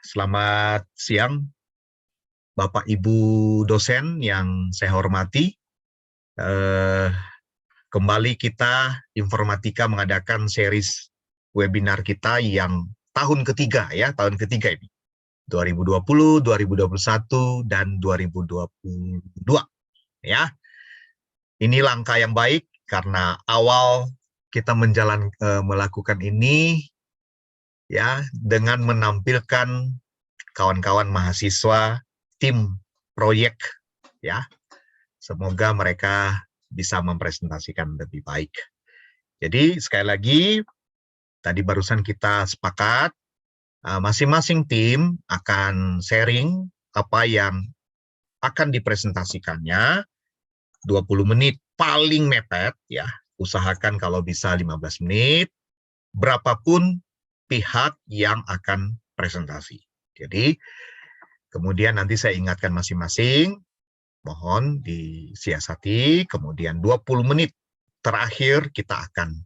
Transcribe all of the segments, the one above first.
Selamat siang, Bapak Ibu dosen yang saya hormati. Kembali kita Informatika mengadakan series webinar kita yang tahun ketiga ini. 2020, 2021, dan 2022. Ya, ini langkah yang baik karena awal kita melakukan ini ya dengan menampilkan kawan-kawan mahasiswa tim proyek ya. Semoga mereka bisa mempresentasikan lebih baik. Jadi sekali lagi tadi barusan kita sepakat masing-masing tim akan sharing apa yang akan dipresentasikannya 20 menit paling mepet ya. Usahakan kalau bisa 15 menit berapapun pihak yang akan presentasi. Jadi kemudian nanti saya ingatkan masing-masing, mohon disiasati, kemudian 20 menit terakhir kita akan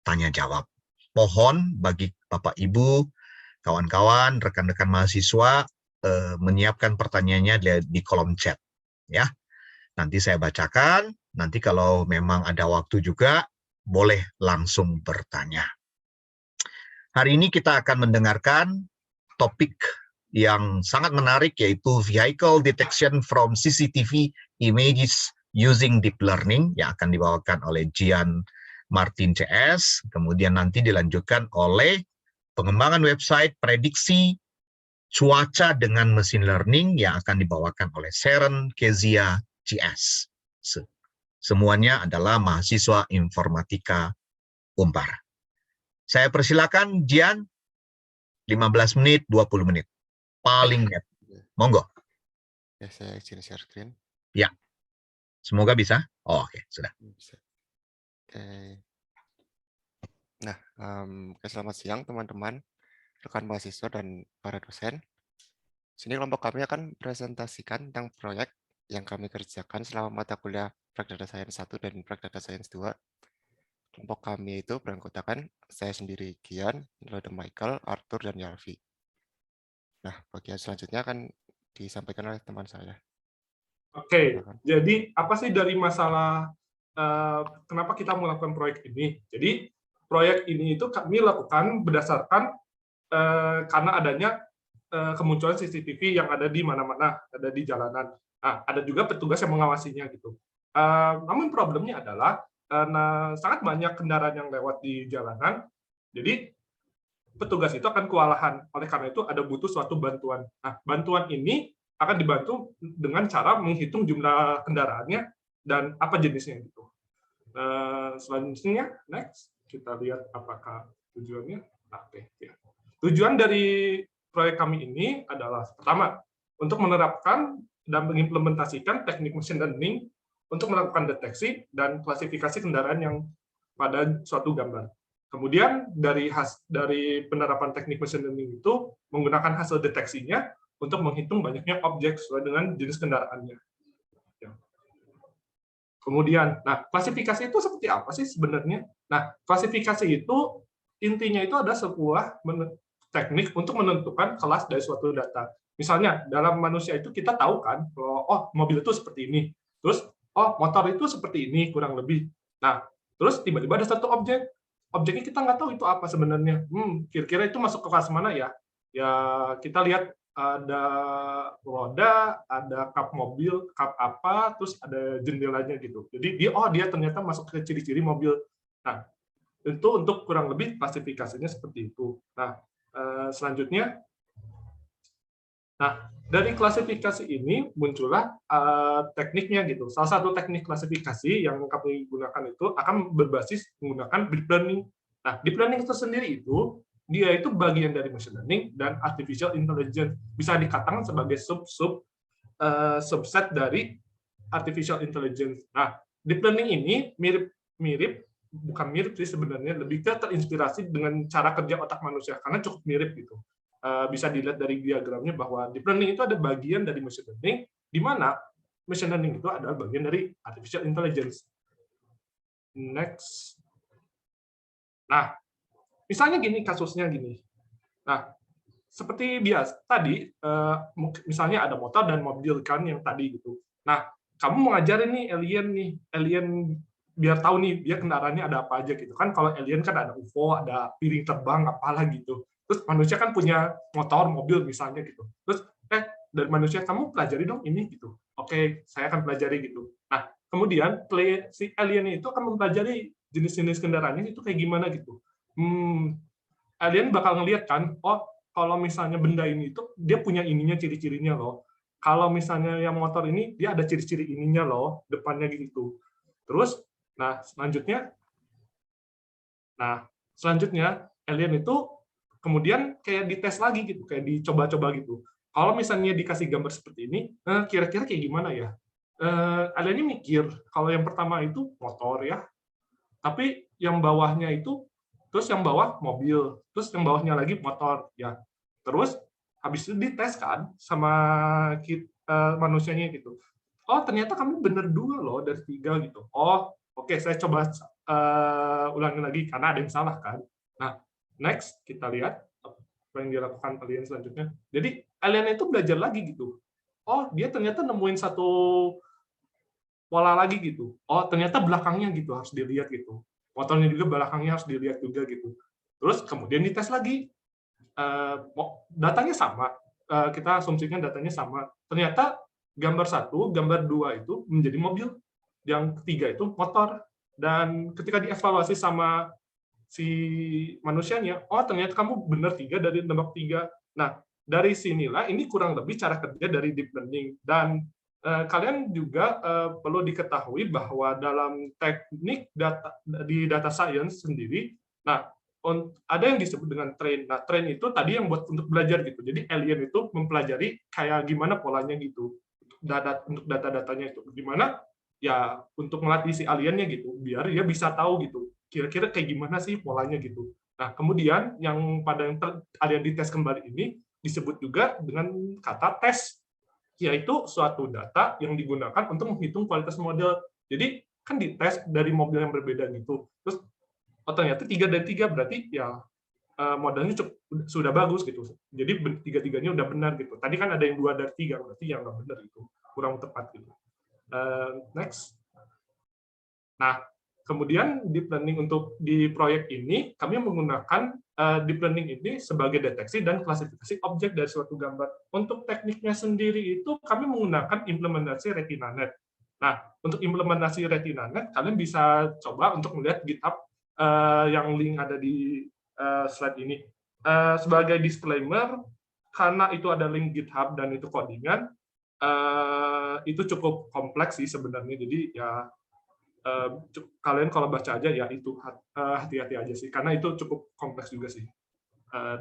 tanya jawab. Mohon bagi Bapak Ibu, kawan-kawan, rekan-rekan mahasiswa menyiapkan pertanyaannya di kolom chat ya. Nanti saya bacakan, nanti kalau memang ada waktu juga boleh langsung bertanya. Hari ini kita akan mendengarkan topik yang sangat menarik yaitu Vehicle Detection from CCTV Images Using Deep Learning yang akan dibawakan oleh Gian Martin CS, kemudian nanti dilanjutkan oleh pengembangan website prediksi cuaca dengan mesin learning yang akan dibawakan oleh Seren Kezia CS. Semuanya adalah mahasiswa Informatika Unpar. Saya persilakan Gian, 15 menit, 20 menit. Paling net. Monggo. Ya, saya izin share screen. Ya. Semoga bisa. Oh, oke, sudah. Bisa. Oke. Nah, selamat siang teman-teman, rekan mahasiswa dan para dosen. Sini kelompok kami akan presentasikan tentang proyek yang kami kerjakan selama mata kuliah Prakdata Science 1 dan Prakdata Science 2. Kelompok kami itu beranggotakan saya sendiri, Gian, lalu Michael, Arthur, dan Yalvi. Nah, bagian selanjutnya akan disampaikan oleh teman saya. Oke, jadi apa sih dari masalah kenapa kita melakukan proyek ini? Jadi proyek ini itu kami lakukan berdasarkan karena adanya kemunculan CCTV yang ada di mana-mana, ada di jalanan. Nah, ada juga petugas yang mengawasinya gitu. Namun problemnya adalah karena sangat banyak kendaraan yang lewat di jalanan, jadi petugas itu akan kewalahan. Oleh karena itu ada butuh suatu bantuan. Nah, bantuan ini akan dibantu dengan cara menghitung jumlah kendaraannya dan apa jenisnya gitu. Selanjutnya, next kita lihat apakah tujuannya. Oke, ya. Tujuan dari proyek kami ini adalah pertama untuk menerapkan dan mengimplementasikan teknik machine learning untuk melakukan deteksi dan klasifikasi kendaraan yang pada suatu gambar. Kemudian dari penerapan teknik machine learning itu menggunakan hasil deteksinya untuk menghitung banyaknya objek sesuai dengan jenis kendaraannya. Kemudian, nah klasifikasi itu seperti apa sih sebenarnya? Nah, klasifikasi itu intinya itu ada sebuah teknik untuk menentukan kelas dari suatu data. Misalnya dalam manusia itu kita tahu kan, oh mobil itu seperti ini, terus oh motor itu seperti ini kurang lebih. Nah, terus tiba-tiba ada satu objeknya kita nggak tahu itu apa sebenarnya. Kira-kira itu masuk ke kelas mana ya? Ya kita lihat ada roda, ada kap mobil, kap apa, terus ada jendelanya gitu. Jadi dia ternyata masuk ke ciri-ciri mobil. Nah, itu untuk kurang lebih klasifikasinya seperti itu. Nah, selanjutnya, dari klasifikasi ini muncullah tekniknya gitu. Salah satu teknik klasifikasi yang kami gunakan itu akan berbasis menggunakan deep learning. Nah, deep learning itu sendiri itu dia itu bagian dari machine learning dan artificial intelligence, bisa dikatakan sebagai subset dari artificial intelligence. Nah, deep learning ini bukan mirip sih sebenarnya, lebih ke terinspirasi dengan cara kerja otak manusia karena cukup mirip gitu. Bisa dilihat dari diagramnya bahwa deep learning itu ada bagian dari machine learning, di mana machine learning itu adalah bagian dari artificial intelligence. Next. Nah, misalnya gini, kasusnya gini. Nah, seperti biasa tadi, misalnya ada motor dan mobil kan yang tadi gitu. Nah, kamu mau ngajarin alien biar tahu nih dia kendaraannya ada apa aja gitu kan. Kalau alien kan ada UFO, ada piring terbang, apalah gitu. Terus manusia kan punya motor, mobil misalnya gitu. Terus dari manusia kamu pelajari dong ini gitu. Oke, saya akan pelajari gitu. Nah, kemudian si alien itu akan mempelajari jenis-jenis kendaraannya itu kayak gimana gitu. Alien bakal ngelihat kan, oh kalau misalnya benda ini itu dia punya ininya, ciri-cirinya loh. Kalau misalnya yang motor ini dia ada ciri-ciri ininya loh, depannya gitu. Terus, nah selanjutnya alien itu kemudian kayak dites lagi gitu, kayak dicoba-coba gitu. Kalau misalnya dikasih gambar seperti ini, kira-kira kayak gimana ya? Aliennya mikir, kalau yang pertama itu motor ya, tapi yang bawahnya itu, terus yang bawah mobil, terus yang bawahnya lagi motor ya. Terus habis itu dites kan sama manusianya gitu. Oh ternyata kamu bener 2 loh dari 3 gitu. Oh oke, saya coba ulangi lagi karena ada yang salah kan. Nah next kita lihat apa yang dilakukan alien selanjutnya. Jadi alien itu belajar lagi gitu. Oh dia ternyata nemuin satu pola lagi gitu. Oh ternyata belakangnya gitu harus dilihat gitu. Motornya juga belakangnya harus dilihat juga gitu. Terus kemudian dites lagi. Datanya sama. Kita asumsikan datanya sama. Ternyata gambar 1, gambar 2 itu menjadi mobil. Yang ketiga itu motor. Dan ketika dievaluasi sama si manusianya, oh ternyata kamu benar 3 dari nebak 3. Nah, dari sinilah ini kurang lebih cara kerja dari deep learning. Dan kalian juga perlu diketahui bahwa dalam teknik di data science sendiri, nah ada yang disebut dengan train. Nah, train itu tadi yang buat untuk belajar gitu. Jadi alien itu mempelajari kayak gimana polanya gitu untuk data-datanya itu. Gimana ya untuk melatih si aliennya gitu, biar dia bisa tahu gitu. Kira-kira kayak gimana sih polanya gitu. Nah, kemudian yang pada yang alien dites kembali ini disebut juga dengan kata tes, yaitu suatu data yang digunakan untuk menghitung kualitas model. Jadi kan dites dari mobil yang berbeda gitu. Terus oh ternyata 3 dari 3 berarti ya modelnya sudah bagus gitu. Jadi tiga-tiganya udah benar gitu. Tadi kan ada yang 2 dari 3 berarti yang nggak benar itu. Kurang tepat gitu. Next. Nah, kemudian deep learning untuk di proyek ini, kami menggunakan deep learning ini sebagai deteksi dan klasifikasi objek dari suatu gambar. Untuk tekniknya sendiri itu kami menggunakan implementasi RetinaNet. Nah, untuk implementasi RetinaNet, kalian bisa coba untuk melihat GitHub yang link ada di slide ini. Sebagai disclaimer, karena itu ada link GitHub dan itu codingan, itu cukup kompleks sih sebenarnya. Jadi ya kalian kalau baca aja ya itu hati-hati aja sih karena itu cukup kompleks juga sih.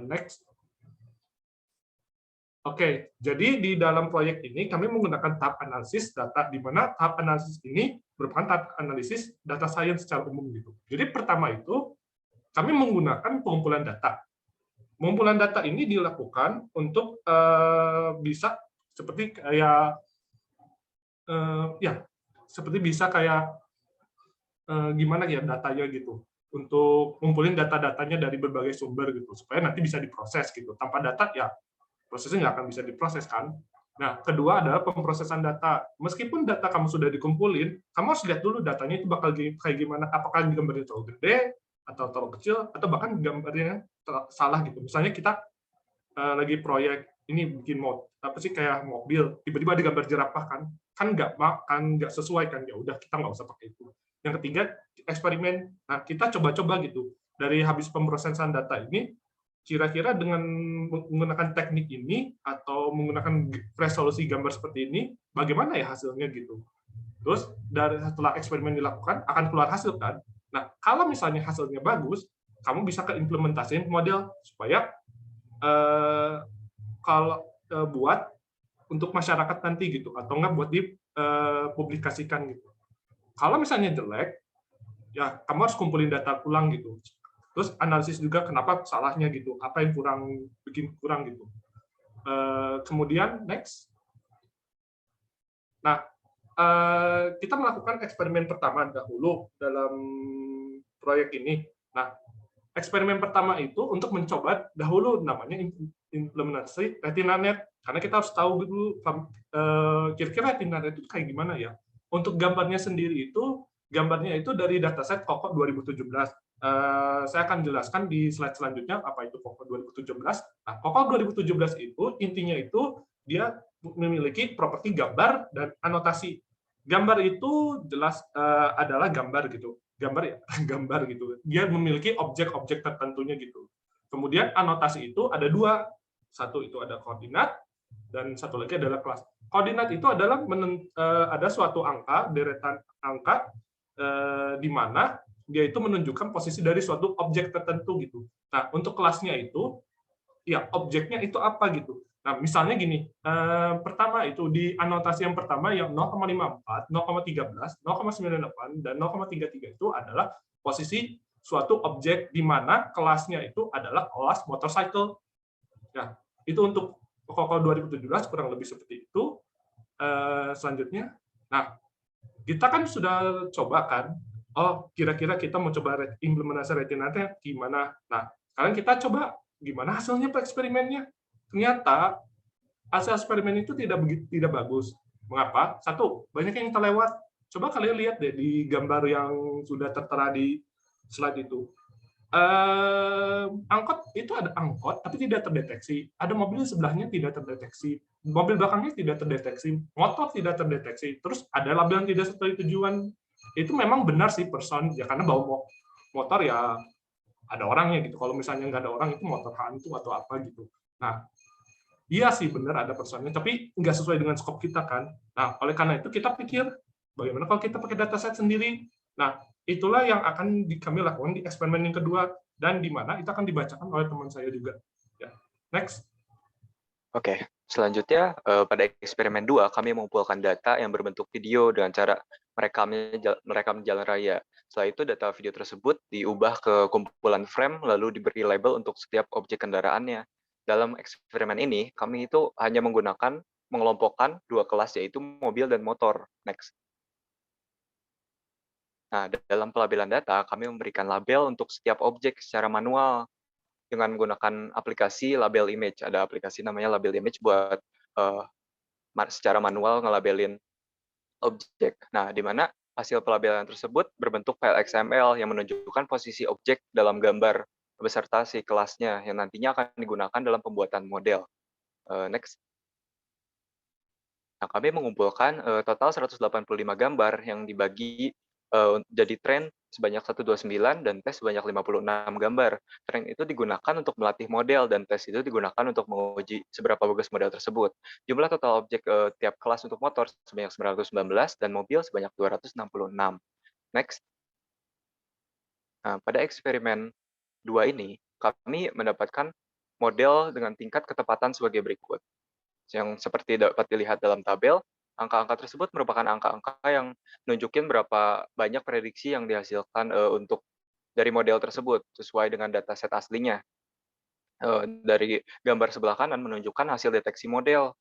Next. Oke, jadi di dalam proyek ini kami menggunakan tahap analisis data di mana tahap analisis ini merupakan tahap analisis data science secara umum gitu. Jadi pertama itu kami menggunakan pengumpulan data. Pengumpulan data ini dilakukan untuk bisa seperti kayak seperti bisa kayak gimana ya datanya gitu, untuk ngumpulin data-datanya dari berbagai sumber gitu supaya nanti bisa diproses gitu. Tanpa data ya prosesnya nggak akan bisa diproses kan. Nah, kedua adalah pemrosesan data. Meskipun data kamu sudah dikumpulin, kamu harus lihat dulu datanya itu bakal kayak gimana. Apakah gambarnya terlalu gede atau terlalu kecil atau bahkan gambarnya salah gitu. Misalnya kita lagi proyek ini bikin apa sih kayak mobil, tiba-tiba ada gambar jerapah kan nggak sesuai kan, ya udah kita nggak usah pakai itu. Yang ketiga, eksperimen. Nah, kita coba-coba gitu. Dari habis pemrosesan data ini, kira-kira dengan menggunakan teknik ini atau menggunakan resolusi gambar seperti ini, bagaimana ya hasilnya gitu. Terus setelah eksperimen dilakukan, akan keluar hasil kan. Nah, kalau misalnya hasilnya bagus, kamu bisa keimplementasiin model supaya kalau buat untuk masyarakat nanti gitu, atau enggak buat dipublikasikan gitu. Kalau misalnya jelek, ya kamu harus kumpulin data ulang gitu. Terus analisis juga kenapa salahnya gitu, apa yang bikin kurang gitu. Kemudian next. Nah, kita melakukan eksperimen pertama dahulu dalam proyek ini. Nah, eksperimen pertama itu untuk mencoba dahulu namanya implementasi RetinaNet, karena kita harus tahu dulu kira-kira RetinaNet itu kayak gimana ya. Untuk gambarnya sendiri itu, gambarnya itu dari dataset COCO 2017. Saya akan jelaskan di slide selanjutnya apa itu COCO 2017. Nah, COCO 2017 itu intinya itu dia memiliki properti gambar dan anotasi. Gambar itu jelas adalah gambar gitu. Gambar ya, gambar gitu. Dia memiliki objek-objek tertentunya gitu. Kemudian anotasi itu ada dua. Satu itu ada koordinat dan satu lagi adalah kelas. Koordinat itu adalah ada suatu angka, deretan angka di mana dia itu menunjukkan posisi dari suatu objek tertentu gitu. Nah, untuk kelasnya itu ya objeknya itu apa gitu. Nah, misalnya gini, pertama itu di anotasi yang pertama yang 0,54, 0,13, 0,98, dan 0,33 itu adalah posisi suatu objek di mana kelasnya itu adalah kelas motorcycle. Nah, itu untuk COCO 2017 kurang lebih seperti itu. Selanjutnya, nah kita kan sudah coba kan, oh kira-kira kita mau coba implementasi RetinaNet gimana. Nah, sekarang kita coba gimana hasilnya eksperimennya. Ternyata hasil eksperimen itu tidak bagus. Mengapa? Satu, banyak yang terlewat. Coba kalian lihat deh di gambar yang sudah tertera di slide itu. Angkot itu ada angkot tapi tidak terdeteksi. Ada mobil sebelahnya tidak terdeteksi. Mobil belakangnya tidak terdeteksi. Motor tidak terdeteksi. Terus ada label yang tidak sesuai tujuan. Itu memang benar sih person ya, karena bawa motor ya ada orangnya gitu. Kalau misalnya nggak ada orang itu motor hantu atau apa gitu. Nah, iya sih benar ada personnya, tapi nggak sesuai dengan skop kita kan. Nah, oleh karena itu kita pikir bagaimana kalau kita pakai dataset sendiri. Nah, itulah yang akan kami lakukan di eksperimen yang kedua dan di mana itu akan dibacakan oleh teman saya juga. Ya, next. Oke, selanjutnya pada eksperimen 2 kami mengumpulkan data yang berbentuk video dengan cara merekam jalan raya. Setelah itu data video tersebut diubah ke kumpulan frame lalu diberi label untuk setiap objek kendaraannya. Dalam eksperimen ini kami itu hanya mengelompokkan dua kelas yaitu mobil dan motor. Next. Nah, dalam pelabelan data kami memberikan label untuk setiap objek secara manual dengan menggunakan aplikasi label image. Ada aplikasi namanya label image buat secara manual ngelabelin objek. Nah, di mana hasil pelabelan tersebut berbentuk file XML yang menunjukkan posisi objek dalam gambar beserta si kelasnya yang nantinya akan digunakan dalam pembuatan model. Next. Nah, kami mengumpulkan total 185 gambar yang dibagi jadi tren sebanyak 129 dan tes sebanyak 56 gambar. Tren itu digunakan untuk melatih model dan tes itu digunakan untuk menguji seberapa bagus model tersebut. Jumlah total objek tiap kelas untuk motor sebanyak 919 dan mobil sebanyak 266. Next. Nah, pada eksperimen 2 ini, kami mendapatkan model dengan tingkat ketepatan sebagai berikut. Yang seperti dapat dilihat dalam tabel, angka-angka tersebut merupakan angka-angka yang nunjukin berapa banyak prediksi yang dihasilkan untuk dari model tersebut sesuai dengan dataset aslinya. Dari gambar sebelah kanan menunjukkan hasil deteksi model.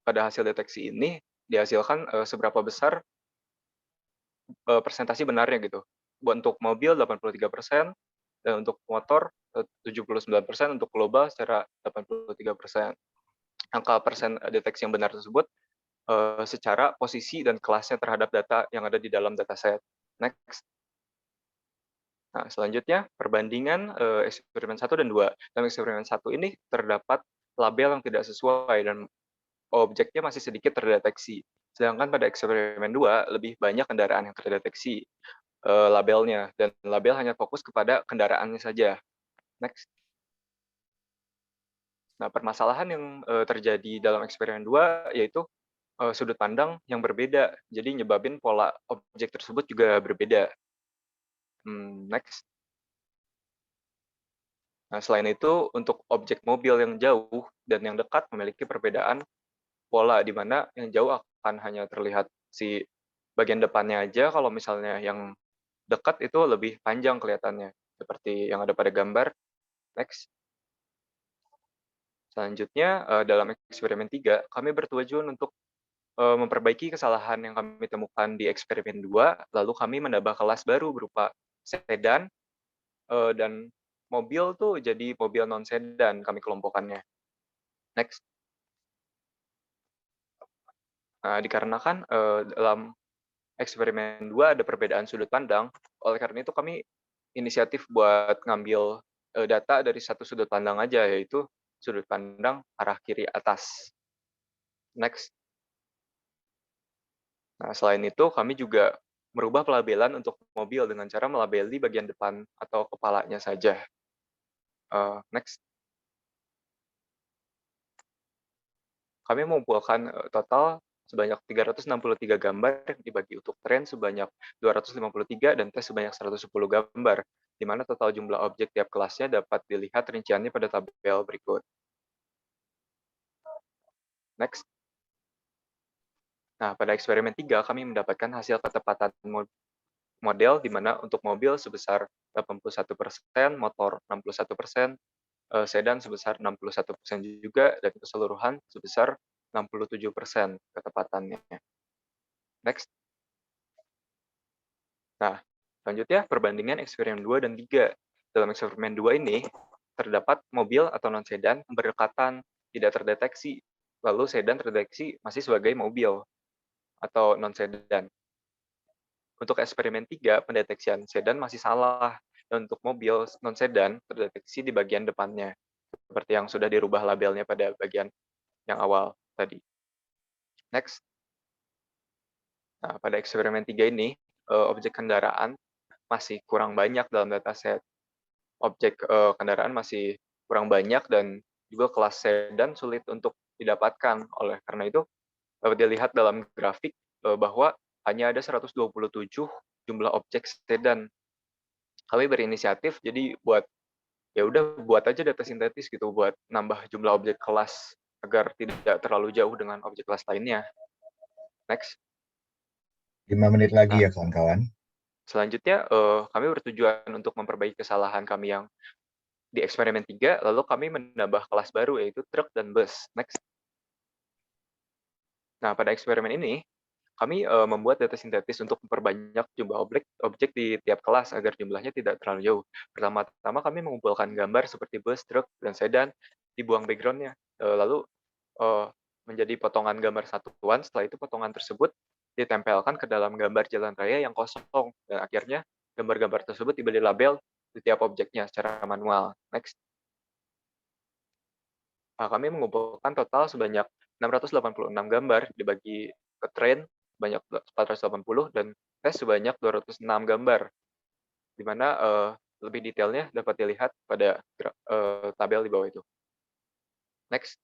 Pada hasil deteksi ini dihasilkan seberapa besar persentasi benarnya gitu. Untuk mobil 83%, dan untuk motor 79%, untuk global secara 83%. Angka persen deteksi yang benar tersebut secara posisi dan kelasnya terhadap data yang ada di dalam dataset. Next. Nah, selanjutnya perbandingan eksperimen 1 dan 2. Dalam eksperimen 1 ini terdapat label yang tidak sesuai dan objeknya masih sedikit terdeteksi. Sedangkan pada eksperimen 2 lebih banyak kendaraan yang terdeteksi labelnya dan label hanya fokus kepada kendaraannya saja. Next. Nah, permasalahan yang terjadi dalam eksperimen 2 yaitu sudut pandang yang berbeda, jadi nyebabin pola objek tersebut juga berbeda. Next. Nah, selain itu, untuk objek mobil yang jauh dan yang dekat memiliki perbedaan pola, di mana yang jauh akan hanya terlihat si bagian depannya aja, kalau misalnya yang dekat itu lebih panjang kelihatannya, seperti yang ada pada gambar. Next. Selanjutnya, dalam eksperimen 3, kami bertujuan untuk memperbaiki kesalahan yang kami temukan di eksperimen 2, lalu kami menambah kelas baru berupa sedan, dan mobil tuh jadi mobil non sedan kami kelompokannya. Next. Nah, dikarenakan dalam eksperimen 2 ada perbedaan sudut pandang, oleh karena itu kami inisiatif buat ngambil data dari satu sudut pandang aja, yaitu sudut pandang arah kiri atas. Next. Nah, selain itu kami juga merubah pelabelan untuk mobil dengan cara melabeli bagian depan atau kepalanya saja. Next. Kami mengumpulkan total sebanyak 363 gambar dibagi untuk tren sebanyak 253 dan tes sebanyak 110 gambar, di mana total jumlah objek tiap kelasnya dapat dilihat rinciannya pada tabel berikut. Next. Nah, pada eksperimen 3 kami mendapatkan hasil ketepatan model di mana untuk mobil sebesar 81%, motor 61%, sedan sebesar 61% juga, dan keseluruhan sebesar 67% ketepatannya. Next. Nah, selanjutnya perbandingan eksperimen 2 dan 3. Dalam eksperimen 2 ini, terdapat mobil atau non-sedan yang berdekatan, tidak terdeteksi. Lalu sedan terdeteksi masih sebagai mobil atau non-sedan. Untuk eksperimen 3, pendeteksian sedan masih salah. Dan untuk mobil non-sedan terdeteksi di bagian depannya, seperti yang sudah dirubah labelnya pada bagian yang awal tadi. Next. Nah, pada eksperimen 3 ini, objek kendaraan masih kurang banyak dalam dataset. Objek kendaraan masih kurang banyak dan juga kelas sedan sulit untuk didapatkan. Oleh karena itu, dapat dilihat dalam grafik bahwa hanya ada 127 jumlah objek sedan. Kami berinisiatif jadi buat aja data sintetis gitu buat nambah jumlah objek kelas agar tidak terlalu jauh dengan objek kelas lainnya. Next. 5 menit lagi Nah, ya kawan-kawan. Selanjutnya, kami bertujuan untuk memperbaiki kesalahan kami yang di eksperimen 3, lalu kami menambah kelas baru, yaitu truk dan bus. Next. Nah, pada eksperimen ini, kami membuat data sintetis untuk memperbanyak jumlah objek di tiap kelas agar jumlahnya tidak terlalu jauh. Pertama-tama kami mengumpulkan gambar seperti bus, truk, dan sedan, dibuang background-nya. Lalu menjadi potongan gambar satuan, setelah itu potongan tersebut ditempelkan ke dalam gambar jalan raya yang kosong, dan akhirnya gambar-gambar tersebut diberi label di tiap objeknya secara manual. Next. Kami mengumpulkan total sebanyak 686 gambar dibagi ke train sebanyak 480 dan tes sebanyak 206 gambar, di mana lebih detailnya dapat dilihat pada tabel di bawah itu. Next.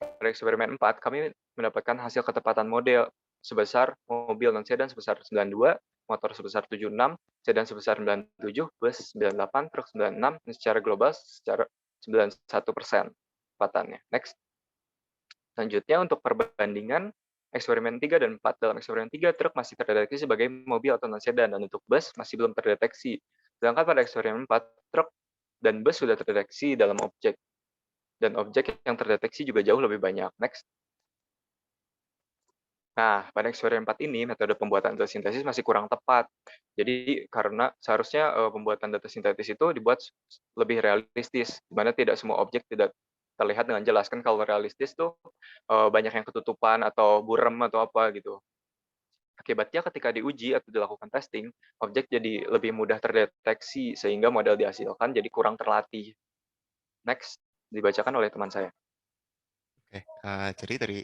Pada eksperimen 4, kami mendapatkan hasil ketepatan model sebesar mobil non-sedan sebesar 92, motor sebesar 76, sedan sebesar 97, bus 98, truk 96, dan secara global secara 91% ketepatannya. Next. Selanjutnya untuk perbandingan eksperimen 3 dan 4. Dalam eksperimen 3, truk masih terdeteksi sebagai mobil atau non-sedan, dan untuk bus masih belum terdeteksi. Sedangkan pada eksperimen 4, truk dan bus sudah terdeteksi dalam objek. Dan objek yang terdeteksi juga jauh lebih banyak. Next. Nah, pada eksperimen 4 ini, metode pembuatan data sintesis masih kurang tepat. Jadi, karena seharusnya pembuatan data sintetis itu dibuat lebih realistis, di mana tidak semua objek tidak terlihat dengan jelas. Kan kalau realistis tuh banyak yang ketutupan atau buram atau apa gitu. Akibatnya ketika diuji atau dilakukan testing, objek jadi lebih mudah terdeteksi, sehingga model dihasilkan jadi kurang terlatih. Next, dibacakan oleh teman saya. Oke, jadi dari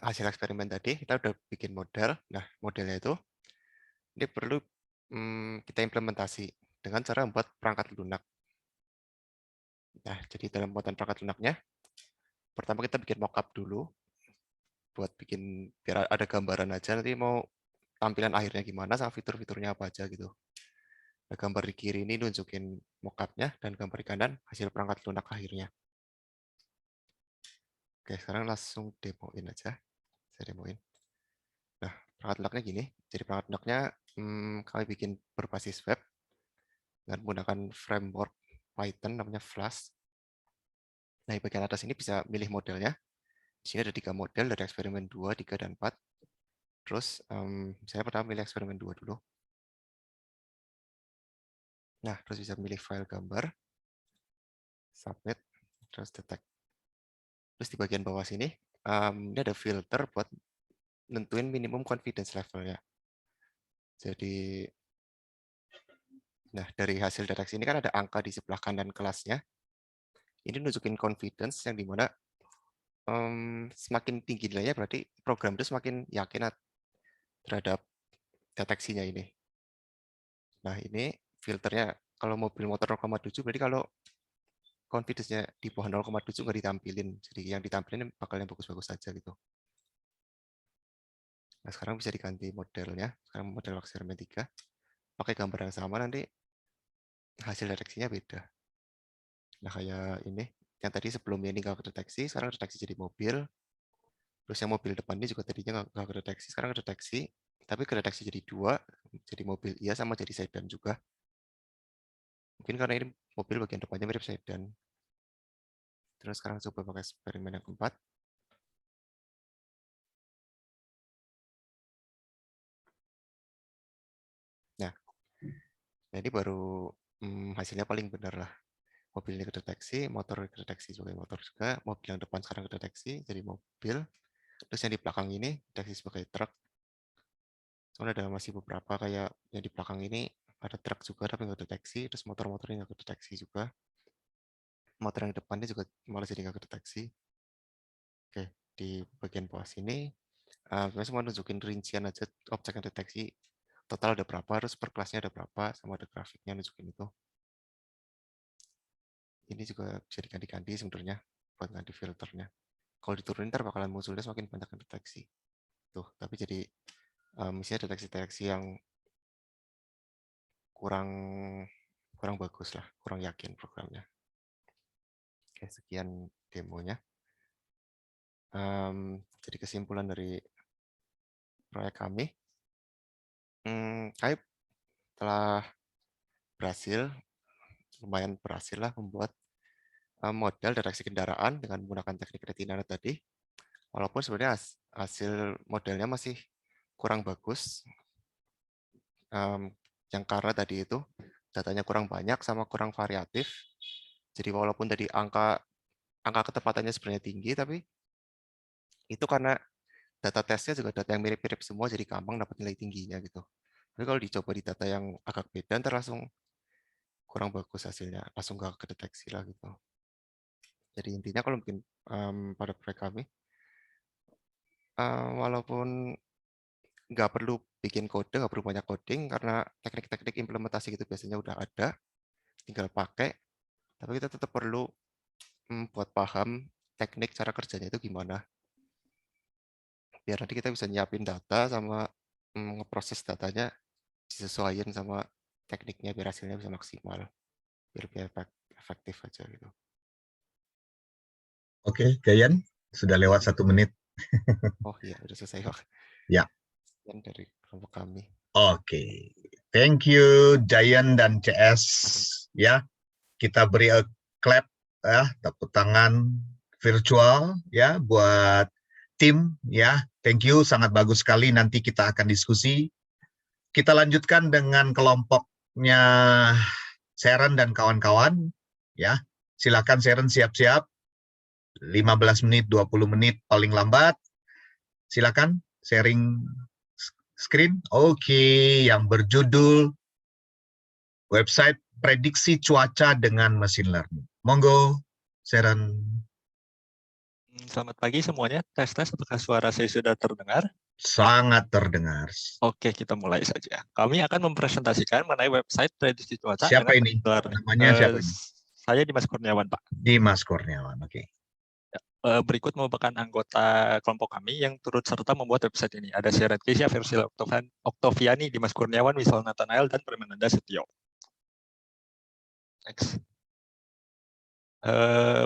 hasil eksperimen tadi kita udah bikin model. Nah, modelnya itu ini perlu kita implementasi dengan cara membuat perangkat lunak. Nah, jadi dalam pembuatan perangkat lunaknya, pertama kita bikin mockup dulu buat bikin biar ada gambaran aja nanti mau tampilan akhirnya gimana sama fitur-fiturnya apa aja gitu. Nah, gambar di kiri ini nunjukin mockupnya dan gambar di kanan hasil perangkat lunak akhirnya. Oke, sekarang langsung demoin aja. Saya demoin. Nah, perangkat lunaknya gini. Jadi perangkat lunaknya kami bikin berbasis web dengan menggunakan framework Python namanya Flash. Nah, di bagian atas ini bisa milih modelnya. Di sini ada 3 model dari eksperimen 2, 3, dan 4. Terus saya pertama milih eksperimen 2 dulu. Nah, terus bisa milih file gambar, submit, terus detect. Terus di bagian bawah sini, ini ada filter buat nentuin minimum confidence level-nya. Jadi, nah dari hasil deteksi ini kan ada angka di sebelah kanan kelasnya. Ini nunjukin confidence yang dimana semakin tinggi nilainya berarti program itu semakin yakin terhadap deteksinya ini. Nah ini filternya kalau mobil motor 0,7 berarti kalau confidence-nya di bawah 0,7 nggak ditampilin. Jadi yang ditampilin bakal yang bagus-bagus saja gitu. Nah sekarang bisa diganti modelnya. Sekarang model eksperimen 3. Pakai gambar yang sama nanti hasil deteksinya beda. Nah kayak ini. Yang tadi sebelumnya ini nggak kedeteksi, sekarang deteksi jadi mobil. Terus yang mobil depan ini juga tadinya nggak kedeteksi, sekarang kedeteksi. Tapi kedeteksi jadi 2, jadi mobil iya sama jadi sedan juga. Mungkin karena ini mobil bagian depannya mirip sedan. Terus sekarang coba pakai eksperimen yang keempat. Nah, ini baru hasilnya paling benar lah. Mobil ini kedeteksi, motor kedeteksi sebagai motor juga. Mobil yang depan sekarang kedeteksi jadi mobil. Terus yang di belakang ini deteksi sebagai truk. Soalnya ada masih beberapa kayak yang di belakang ini ada truk juga tapi nggak deteksi. Terus motor-motornya nggak kedeteksi juga. Motor yang depannya juga malah jadi nggak kedeteksi. Oke, di bagian bawah sini, saya cuma nunjukin rincian aja objek yang deteksi. Total ada berapa, terus per kelasnya ada berapa, sama ada grafiknya nunjukin itu. Ini juga bisa diganti-ganti sebenarnya buat ganti filternya. Kalau diturunin ntar bakalan munculnya semakin banyak yang deteksi. Tuh, tapi jadi misalnya deteksi-deteksi yang kurang bagus lah, kurang yakin programnya. Oke, sekian demonya. Jadi kesimpulan dari proyek kami, kami telah lumayan berhasil lah membuat model deteksi kendaraan dengan menggunakan teknik retina tadi. Walaupun sebenarnya hasil modelnya masih kurang bagus, yang karena tadi itu datanya kurang banyak sama kurang variatif. Jadi walaupun tadi angka ketepatannya sebenarnya tinggi, tapi itu karena data tesnya juga data yang mirip-mirip semua, jadi gampang dapat nilai tingginya gitu. Tapi kalau dicoba di data yang agak beda, ntar langsung kurang bagus hasilnya, langsung nggak kedeteksi lah gitu. Jadi intinya kalau mungkin pada proyek kami, walaupun nggak perlu bikin kode, nggak perlu banyak coding, karena teknik-teknik implementasi gitu biasanya udah ada, tinggal pakai, tapi kita tetap perlu buat paham teknik cara kerjanya itu gimana. Biar nanti kita bisa nyiapin data sama ngeproses datanya disesuaikan sama tekniknya biar hasilnya bisa maksimal. Biar lebih efektif aja gitu. Oke, Gayan, sudah lewat 1 menit. Oh iya, udah selesai kok. Ya. Sekian dari kelompok kami. Oke, thank you Jayan dan CS. Ya, kita beri a clap ya, tepuk tangan virtual ya buat tim ya. Thank you, sangat bagus sekali. Nanti kita akan diskusi. Kita lanjutkan dengan kelompoknya Sharon dan kawan-kawan ya. Silakan Sharon siap-siap. 15 menit, 20 menit paling lambat. Silakan sharing screen. Oke, yang berjudul website prediksi cuaca dengan mesin learning. Monggo, Sharon. Selamat pagi semuanya. Tes-tes apakah suara saya sudah terdengar? Sangat terdengar. Oke, kita mulai saja. Kami akan mempresentasikan mengenai website prediksi cuaca. Siapa ini? Namanya siapa ini? Saya Dimas Kurniawan, Pak. Dimas Kurniawan, oke. Berikut merupakan anggota kelompok kami yang turut serta membuat website ini. Ada Sharon Kesia, Versil Oktoviani, Dimas Kurniawan, Wisal Nathanael, dan Permananda Setio. Next.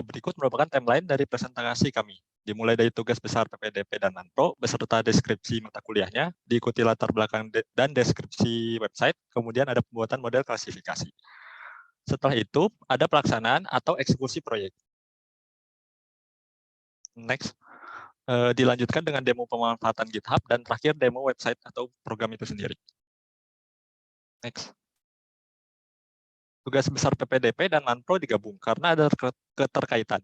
Berikut merupakan timeline dari presentasi kami. Dimulai dari tugas besar PPDP dan Nanpro, beserta deskripsi mata kuliahnya, diikuti latar belakang dan deskripsi website, kemudian ada pembuatan model klasifikasi. Setelah itu, ada pelaksanaan atau eksekusi proyek. Next, dilanjutkan dengan demo pemanfaatan GitHub, dan terakhir demo website atau program itu sendiri. Next. Tugas besar PPDP dan Manpro digabung karena ada keterkaitan.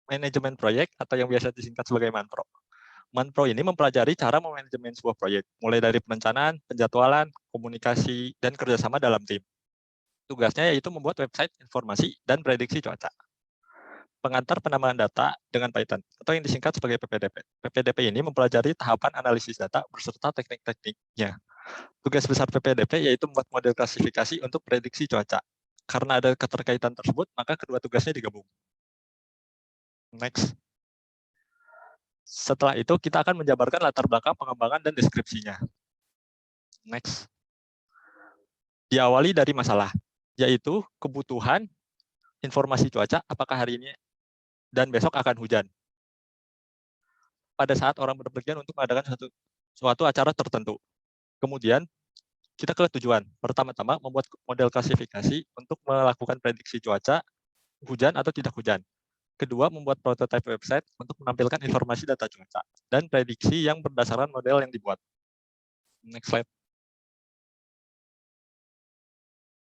Manajemen proyek atau yang biasa disingkat sebagai Manpro. Manpro ini mempelajari cara memanajemen sebuah proyek, mulai dari perencanaan, penjadwalan, komunikasi, dan kerjasama dalam tim. Tugasnya yaitu membuat website informasi dan prediksi cuaca. Pengantar penambahan data dengan Python, atau yang disingkat sebagai PPDP. PPDP ini mempelajari tahapan analisis data beserta teknik-tekniknya. Tugas besar PPDP yaitu membuat model klasifikasi untuk prediksi cuaca. Karena ada keterkaitan tersebut, maka kedua tugasnya digabung. Next. Setelah itu, kita akan menjabarkan latar belakang pengembangan dan deskripsinya. Next. Diawali dari masalah, yaitu kebutuhan informasi cuaca, apakah hari ini dan besok akan hujan. Pada saat orang berpergian untuk mengadakan suatu acara tertentu. Kemudian, kita ke tujuan. Pertama-tama, membuat model klasifikasi untuk melakukan prediksi cuaca, hujan atau tidak hujan. Kedua, membuat prototipe website untuk menampilkan informasi data cuaca dan prediksi yang berdasarkan model yang dibuat. Next slide.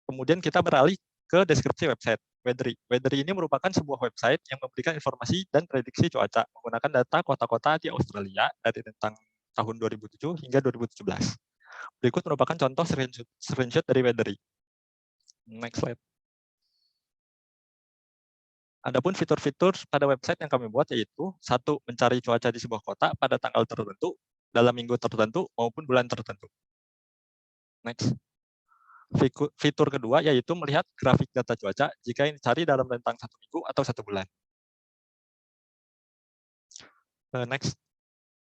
Kemudian kita beralih ke deskripsi website, Weathery. Weathery ini merupakan sebuah website yang memberikan informasi dan prediksi cuaca menggunakan data kota-kota di Australia dari tentang tahun 2007 hingga 2017. Berikut merupakan contoh screenshot dari Weathery. Next slide. Adapun fitur-fitur pada website yang kami buat yaitu, satu, mencari cuaca di sebuah kota pada tanggal tertentu, dalam minggu tertentu, maupun bulan tertentu. Next. Fitur kedua yaitu melihat grafik data cuaca jika yang dicari dalam rentang 1 minggu atau 1 bulan. Next.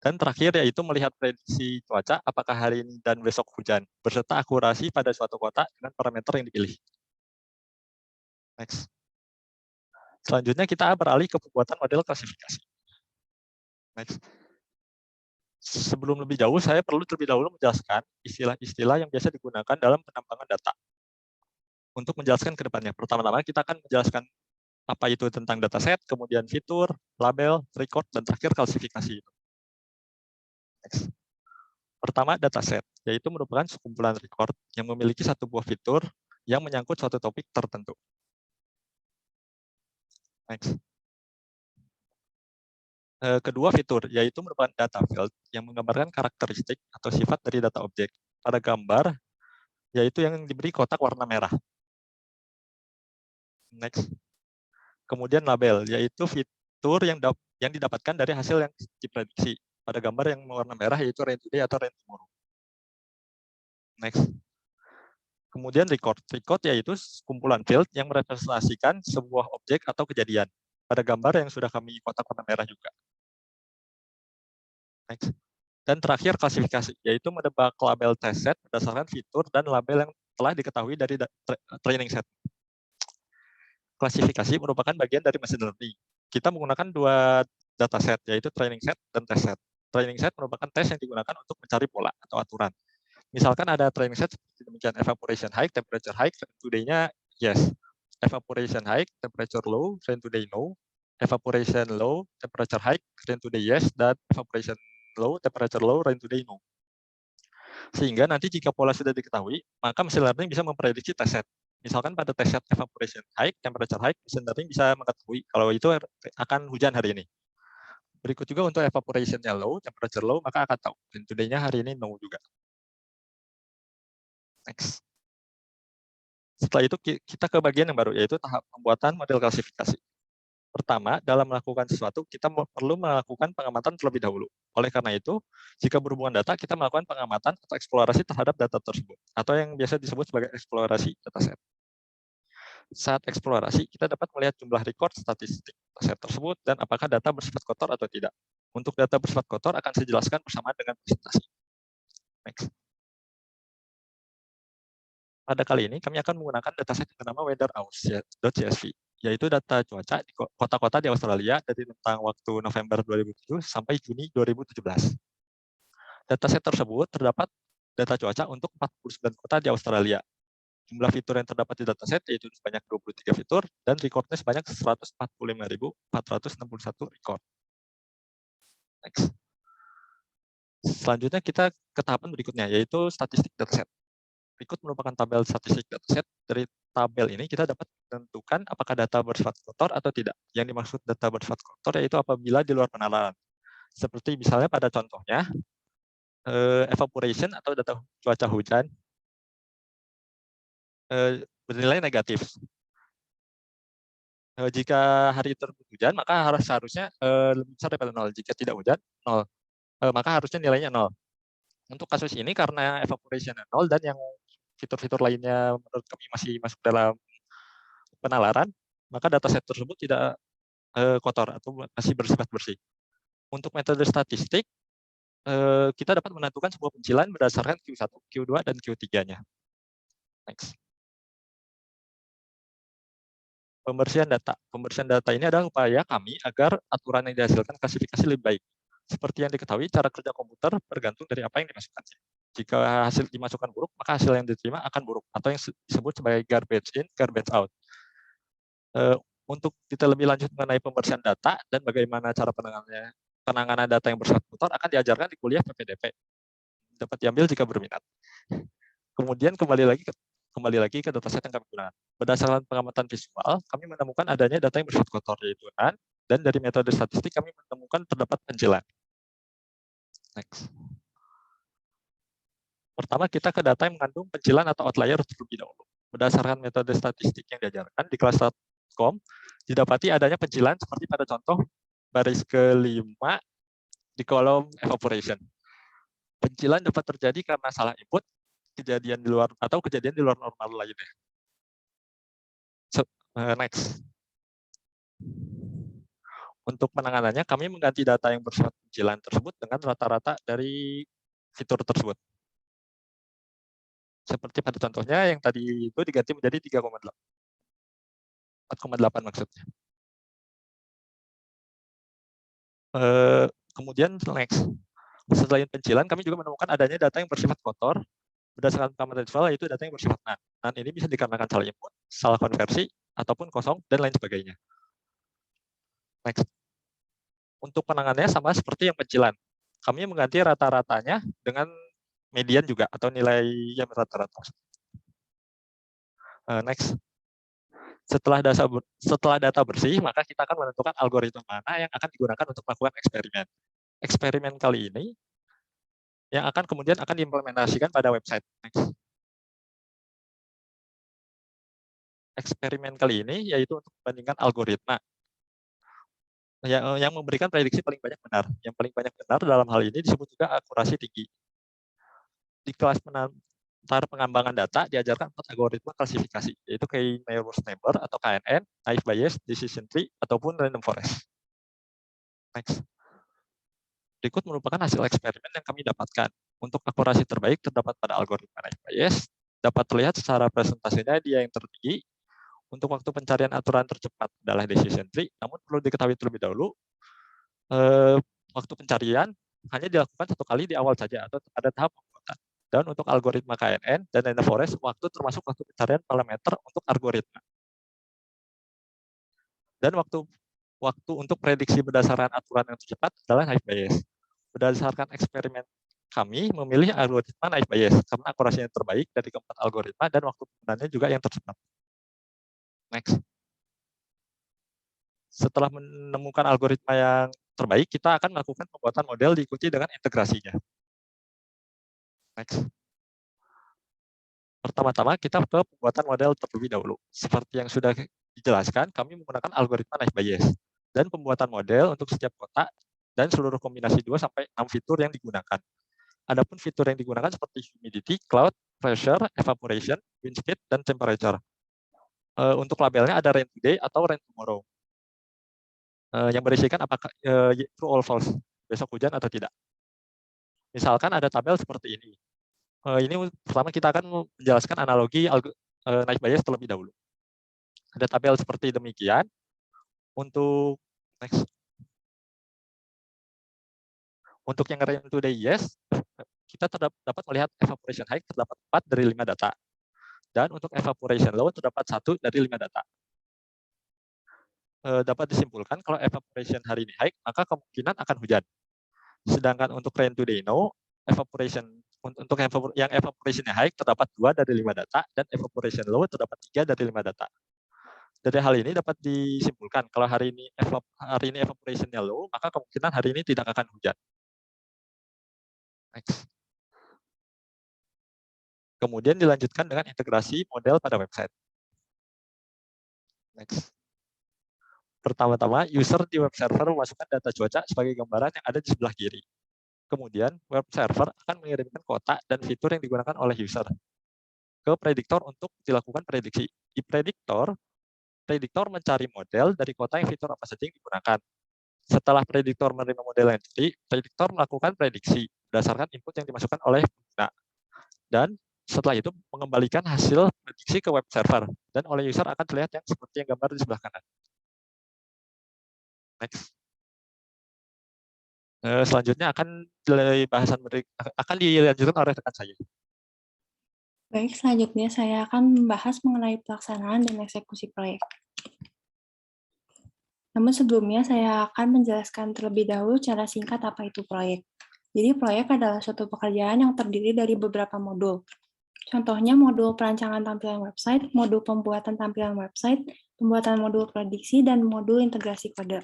Dan terakhir yaitu melihat prediksi cuaca apakah hari ini dan besok hujan, beserta akurasi pada suatu kota dengan parameter yang dipilih. Next. Selanjutnya kita beralih ke pembuatan model klasifikasi. Next. Sebelum lebih jauh, saya perlu terlebih dahulu menjelaskan istilah-istilah yang biasa digunakan dalam penambangan data. Untuk menjelaskan ke depannya, pertama-tama kita akan menjelaskan apa itu tentang dataset, kemudian fitur, label, record, dan terakhir klasifikasi. Next. Pertama, dataset, yaitu merupakan sekumpulan record yang memiliki satu buah fitur yang menyangkut suatu topik tertentu. Next. Kedua, fitur, yaitu merupakan data field yang menggambarkan karakteristik atau sifat dari data objek. Pada gambar, yaitu yang diberi kotak warna merah. Next. Kemudian label, yaitu fitur yang didapatkan dari hasil yang diprediksi. Pada gambar yang warna merah, yaitu rain today atau rain tomorrow. Next. Kemudian record. Record yaitu kumpulan field yang merepresentasikan sebuah objek atau kejadian. Pada gambar yang sudah kami kotak warna merah juga. Next. Dan terakhir klasifikasi, yaitu menebak label test set berdasarkan fitur dan label yang telah diketahui dari training set. Klasifikasi merupakan bagian dari machine learning. Kita menggunakan dua dataset, yaitu training set dan test set. Training set merupakan tes yang digunakan untuk mencari pola atau aturan. Misalkan ada training set seperti demikian, evaporation high, temperature high, rain today-nya yes. Evaporation high, temperature low, rain today no. Evaporation low, temperature high, rain today yes, dan evaporation low, temperature low, rain today no. Sehingga nanti jika pola sudah diketahui, maka machine learning bisa memprediksi test set. Misalkan pada test set evaporation high, temperature high, machine learning bisa mengetahui kalau itu akan hujan hari ini. Berikut juga untuk evaporation-nya low, temperature low, maka akan tahu. Dan today-nya hari ini no juga. Next. Setelah itu kita ke bagian yang baru, yaitu tahap pembuatan model klasifikasi. Pertama, dalam melakukan sesuatu, kita perlu melakukan pengamatan terlebih dahulu. Oleh karena itu, jika berhubungan data, kita melakukan pengamatan atau eksplorasi terhadap data tersebut, atau yang biasa disebut sebagai eksplorasi dataset. Saat eksplorasi, kita dapat melihat jumlah record statistik dataset tersebut dan apakah data bersifat kotor atau tidak. Untuk data bersifat kotor akan saya jelaskan bersama dengan presentasi. Next. Pada kali ini, kami akan menggunakan dataset yang bernama weatherhouse.csv, yaitu data cuaca di kota-kota di Australia dari rentang waktu November 2007 sampai Juni 2017. Dataset tersebut terdapat data cuaca untuk 49 kota di Australia. Jumlah fitur yang terdapat di dataset yaitu sebanyak 23 fitur dan recordnya sebanyak 145.461 record. Next. Selanjutnya kita ke tahapan berikutnya, yaitu statistik dataset. Berikut merupakan tabel statistik dataset. Dari tabel ini kita dapat menentukan apakah data bersifat kotor atau tidak. Yang dimaksud data bersifat kotor yaitu apabila di luar penalaran. Seperti misalnya pada contohnya, evaporation atau data cuaca hujan bernilai negatif. Jika hari tersebut hujan, maka seharusnya lebih besar daripada 0. Jika tidak hujan, 0. Maka harusnya nilainya 0. Untuk kasus ini karena evaporation 0 dan yang fitur-fitur lainnya menurut kami masih masuk dalam penalaran, maka dataset tersebut tidak kotor atau masih bersifat bersih. Untuk metode statistik, kita dapat menentukan sebuah pencilan berdasarkan Q1, Q2, dan Q3-nya. Next. Pembersihan data. Pembersihan data ini adalah upaya kami agar aturan yang dihasilkan klasifikasi lebih baik. Seperti yang diketahui, cara kerja komputer bergantung dari apa yang dimasukkannya. Jika hasil dimasukkan buruk, maka hasil yang diterima akan buruk, atau yang disebut sebagai garbage in, garbage out. Untuk kita lebih lanjut mengenai pembersihan data dan bagaimana cara penanganan data yang bersifat kotor akan diajarkan di kuliah PPDP. Dapat diambil jika berminat. Kemudian kembali lagi ke dataset yang kami gunakan. Berdasarkan pengamatan visual, kami menemukan adanya data yang bersifat kotor, yaitu NaN, dan dari metode statistik kami menemukan terdapat pencilan. Next. Pertama, kita ke data yang mengandung pencilan atau outlier terlebih dahulu. Berdasarkan metode statistik yang diajarkan di kelas Statcom, didapati adanya pencilan seperti pada contoh baris kelima di kolom evaporation. Pencilan dapat terjadi karena salah input, kejadian di luar normal lainnya. Next. Untuk penanganannya, kami mengganti data yang bersifat pencilan tersebut dengan rata-rata dari fitur tersebut. Seperti pada contohnya yang tadi itu diganti menjadi 3,8. 4,8 maksudnya. Kemudian next. Selain pencilan, kami juga menemukan adanya data yang bersifat kotor berdasarkan pengamatan visual, yaitu data yang bersifat NaN. NaN ini bisa dikarenakan salah input, salah konversi, ataupun kosong, dan lain sebagainya. Next. Untuk penanganannya sama seperti yang pencilan. Kami mengganti rata-ratanya dengan median juga, atau nilai yang rata-rata. Next. Setelah data bersih, maka kita akan menentukan algoritma mana yang akan digunakan untuk melakukan eksperimen. Eksperimen kali ini yang kemudian akan diimplementasikan pada website. Next. Eksperimen kali ini yaitu untuk membandingkan algoritma yang memberikan prediksi paling banyak benar. Yang paling banyak benar dalam hal ini disebut juga akurasi tinggi. Di kelas pengembangan data diajarkan 4 algoritma klasifikasi, yaitu K-nearest neighbor atau KNN, naive Bayes, decision tree, ataupun random forest. Next. Berikut merupakan hasil eksperimen yang kami dapatkan. Untuk akurasi terbaik terdapat pada algoritma naive Bayes. Dapat terlihat secara presentasinya dia yang tertinggi. Untuk waktu pencarian aturan tercepat adalah decision tree, namun perlu diketahui terlebih dahulu, waktu pencarian hanya dilakukan 1 kali di awal saja atau pada tahap pembuatan. Dan untuk algoritma KNN dan random forest, waktu termasuk waktu pencarian parameter untuk algoritma. Dan waktu untuk prediksi berdasarkan aturan yang tercepat adalah naive Bayes. Berdasarkan eksperimen kami memilih algoritma naive Bayes karena akurasinya terbaik dari keempat algoritma dan waktu penggunaannya juga yang tercepat. Next. Setelah menemukan algoritma yang terbaik, kita akan melakukan pembuatan model diikuti dengan integrasinya. Next. Pertama-tama kita ke pembuatan model terlebih dahulu. Seperti yang sudah dijelaskan, kami menggunakan algoritma naive Bayes dan pembuatan model untuk setiap kotak dan seluruh kombinasi 2 sampai 6 fitur yang digunakan. Adapun fitur yang digunakan seperti humidity, cloud, pressure, evaporation, wind speed, dan temperature. Untuk labelnya ada rain today atau rain tomorrow. Yang berisikan apakah true or false, besok hujan atau tidak. Misalkan ada tabel seperti ini. Ini pertama kita akan menjelaskan analogi naive Bayes terlebih dahulu. Ada tabel seperti demikian. Untuk next. Untuk yang rain today yes, kita dapat melihat evaporation high terdapat 4 dari 5 data. Dan untuk evaporation low terdapat 1 dari 5 data. Dapat disimpulkan kalau evaporation hari ini high, maka kemungkinan akan hujan. Sedangkan untuk rain today no, Untuk yang evaporation high terdapat 2 dari 5 data dan evaporation low terdapat 3 dari 5 data. Dari hal ini dapat disimpulkan kalau hari ini evaporation-nya low, maka kemungkinan hari ini tidak akan hujan. Next. Kemudian dilanjutkan dengan integrasi model pada website. Next. Pertama-tama, user di web server memasukkan data cuaca sebagai gambaran yang ada di sebelah kiri. Kemudian, web server akan mengirimkan kotak dan fitur yang digunakan oleh user ke prediktor untuk dilakukan prediksi. Di prediktor mencari model dari kota yang fitur apa saja yang digunakan. Setelah prediktor menerima model yang tadi, prediktor melakukan prediksi berdasarkan input yang dimasukkan oleh pengguna. Dan setelah itu mengembalikan hasil prediksi ke web server. Dan oleh user akan terlihat yang seperti yang gambar di sebelah kanan. Next. Selanjutnya akan dilanjutkan oleh rekan saya. Baik, selanjutnya saya akan membahas mengenai pelaksanaan dan eksekusi proyek. Namun sebelumnya saya akan menjelaskan terlebih dahulu cara singkat apa itu proyek. Jadi proyek adalah suatu pekerjaan yang terdiri dari beberapa modul. Contohnya modul perancangan tampilan website, modul pembuatan tampilan website, pembuatan modul prediksi, dan modul integrasi kode.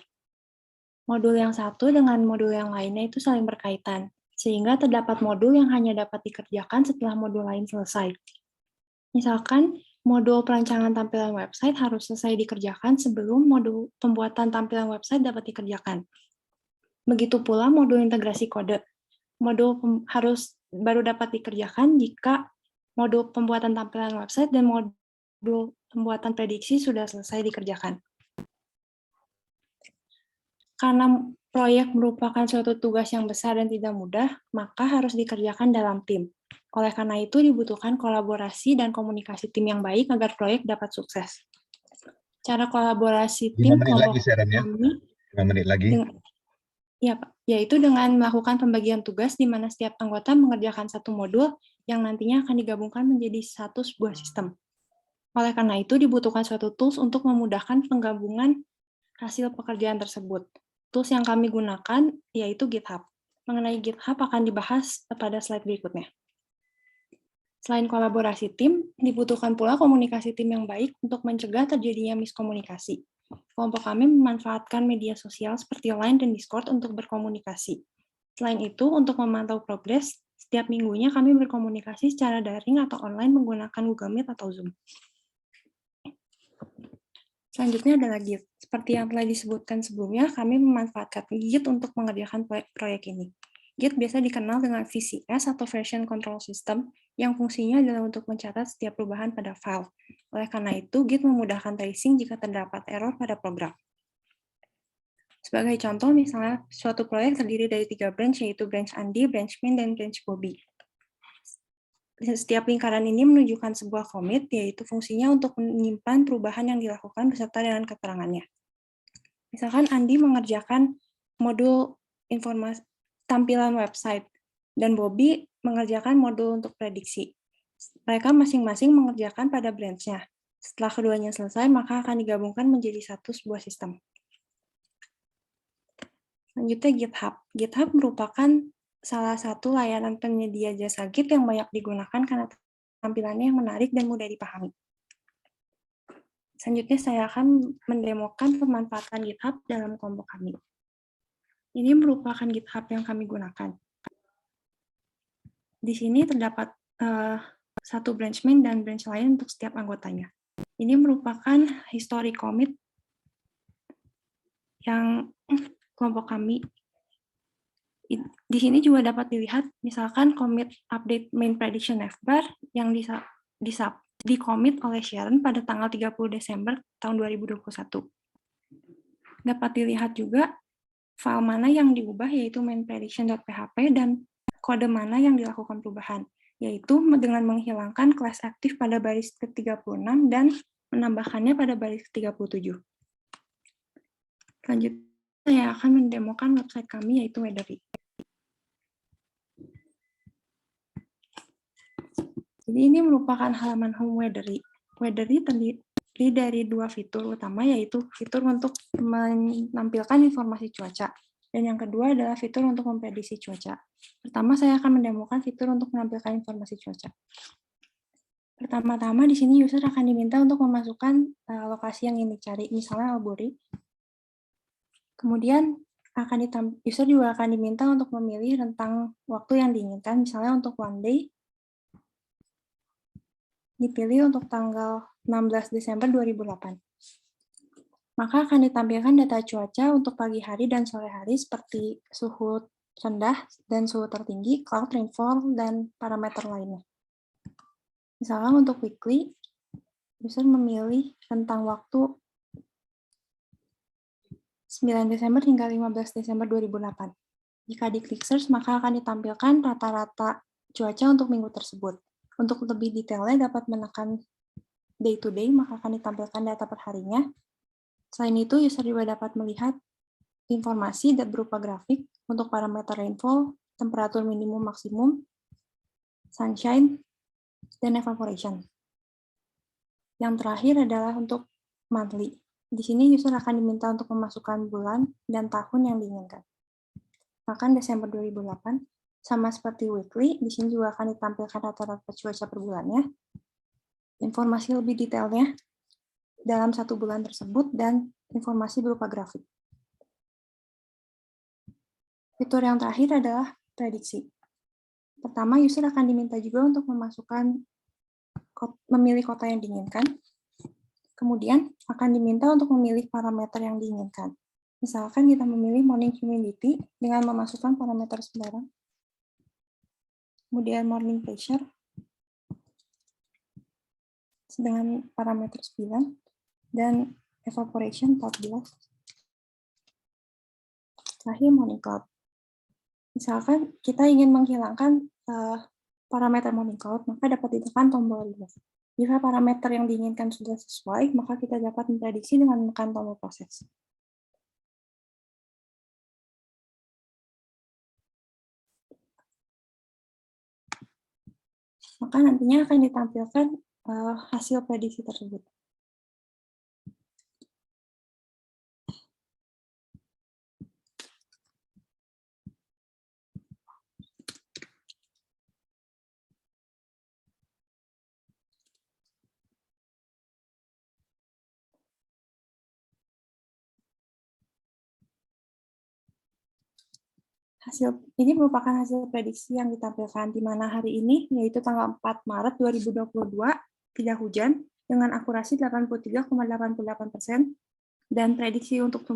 Modul yang satu dengan modul yang lainnya itu saling berkaitan, sehingga terdapat modul yang hanya dapat dikerjakan setelah modul lain selesai. Misalkan, modul perancangan tampilan website harus selesai dikerjakan sebelum modul pembuatan tampilan website dapat dikerjakan. Begitu pula modul integrasi kode. Modul harus baru dapat dikerjakan jika modul pembuatan tampilan website dan modul pembuatan prediksi sudah selesai dikerjakan. Karena proyek merupakan suatu tugas yang besar dan tidak mudah, maka harus dikerjakan dalam tim. Oleh karena itu, dibutuhkan kolaborasi dan komunikasi tim yang baik agar proyek dapat sukses. Cara kolaborasi tim kelompok kami 5 menit lagi. Ya, Pak. Yaitu dengan melakukan pembagian tugas di mana setiap anggota mengerjakan satu modul yang nantinya akan digabungkan menjadi satu sebuah sistem. Oleh karena itu, dibutuhkan suatu tools untuk memudahkan penggabungan hasil pekerjaan tersebut. Tools yang kami gunakan yaitu GitHub. Mengenai GitHub akan dibahas pada slide berikutnya. Selain kolaborasi tim, dibutuhkan pula komunikasi tim yang baik untuk mencegah terjadinya miskomunikasi. Kelompok kami memanfaatkan media sosial seperti Line dan Discord untuk berkomunikasi. Selain itu, untuk memantau progres, setiap minggunya kami berkomunikasi secara daring atau online menggunakan Google Meet atau Zoom. Selanjutnya adalah Git. Seperti yang telah disebutkan sebelumnya, kami memanfaatkan Git untuk mengerjakan proyek ini. Git biasa dikenal dengan VCS atau Version Control System, yang fungsinya adalah untuk mencatat setiap perubahan pada file. Oleh karena itu, Git memudahkan tracing jika terdapat error pada program. Sebagai contoh, misalnya suatu proyek terdiri dari 3 branch, yaitu branch Andi, branch Min, dan branch Bobby. Setiap lingkaran ini menunjukkan sebuah commit, yaitu fungsinya untuk menyimpan perubahan yang dilakukan beserta dengan keterangannya. Misalkan Andi mengerjakan modul informasi tampilan website, dan Bobby mengerjakan modul untuk prediksi. Mereka masing-masing mengerjakan pada branch-nya. Setelah keduanya selesai, maka akan digabungkan menjadi satu sebuah sistem. Selanjutnya GitHub. GitHub merupakan salah satu layanan penyedia jasa Git yang banyak digunakan karena tampilannya yang menarik dan mudah dipahami. Selanjutnya saya akan mendemokan pemanfaatan GitHub dalam kelompok kami. Ini merupakan GitHub yang kami gunakan. Di sini terdapat satu branch main dan branch lain untuk setiap anggotanya. Ini merupakan history commit yang kelompok kami. Di sini juga dapat dilihat, misalkan commit update main prediction navbar yang di-commit oleh Sharon pada tanggal 30 Desember tahun 2021. Dapat dilihat juga file mana yang diubah, yaitu mainPrediction.php, dan kode mana yang dilakukan perubahan, yaitu dengan menghilangkan kelas aktif pada baris ke-36 dan menambahkannya pada baris ke-37. Selanjutnya, saya akan mendemokan website kami, yaitu Weathery. Jadi ini merupakan halaman home Weathery. Weathery terdiri dari 2 fitur utama, yaitu fitur untuk menampilkan informasi cuaca. Dan yang kedua adalah fitur untuk memprediksi cuaca. Pertama, saya akan mendemokan fitur untuk menampilkan informasi cuaca. Pertama-tama di sini user akan diminta untuk memasukkan lokasi yang ingin dicari, misalnya Albury. Kemudian user juga akan diminta untuk memilih rentang waktu yang diinginkan, misalnya untuk one day, dipilih untuk tanggal 16 Desember 2008. Maka akan ditampilkan data cuaca untuk pagi hari dan sore hari seperti suhu rendah dan suhu tertinggi, cloud rainfall, dan parameter lainnya. Misalnya untuk weekly, user memilih rentang waktu 9 Desember hingga 15 Desember 2008. Jika diklik search, maka akan ditampilkan rata-rata cuaca untuk minggu tersebut. Untuk lebih detailnya dapat menekan day to day, maka akan ditampilkan data per harinya. Selain itu, user juga dapat melihat informasi berupa grafik untuk parameter rainfall, temperatur minimum maksimum, sunshine, dan evaporation. Yang terakhir adalah untuk monthly. Di sini user akan diminta untuk memasukkan bulan dan tahun yang diinginkan. Bahkan Desember 2008, sama seperti weekly, di sini juga akan ditampilkan rata-rata cuaca per bulannya, informasi lebih detailnya dalam satu bulan tersebut, dan informasi berupa grafik. Fitur yang terakhir adalah prediksi. Pertama, user akan diminta juga untuk memilih kota yang diinginkan. Kemudian, akan diminta untuk memilih parameter yang diinginkan. Misalkan kita memilih morning humidity dengan memasukkan parameter sembarang. Kemudian morning pressure dengan parameter 9. Dan evaporation 14. Terakhir morning cloud. Misalkan kita ingin menghilangkan parameter morning cloud, maka dapat ditekan tombol reverse. Jika parameter yang diinginkan sudah sesuai, maka kita dapat memprediksi dengan menekan tombol proses. Maka nantinya akan ditampilkan hasil prediksi tersebut. Ini merupakan hasil prediksi yang ditampilkan di mana hari ini, yaitu tanggal 4 Maret 2022, tidak hujan, dengan akurasi 83,88%, dan prediksi untuk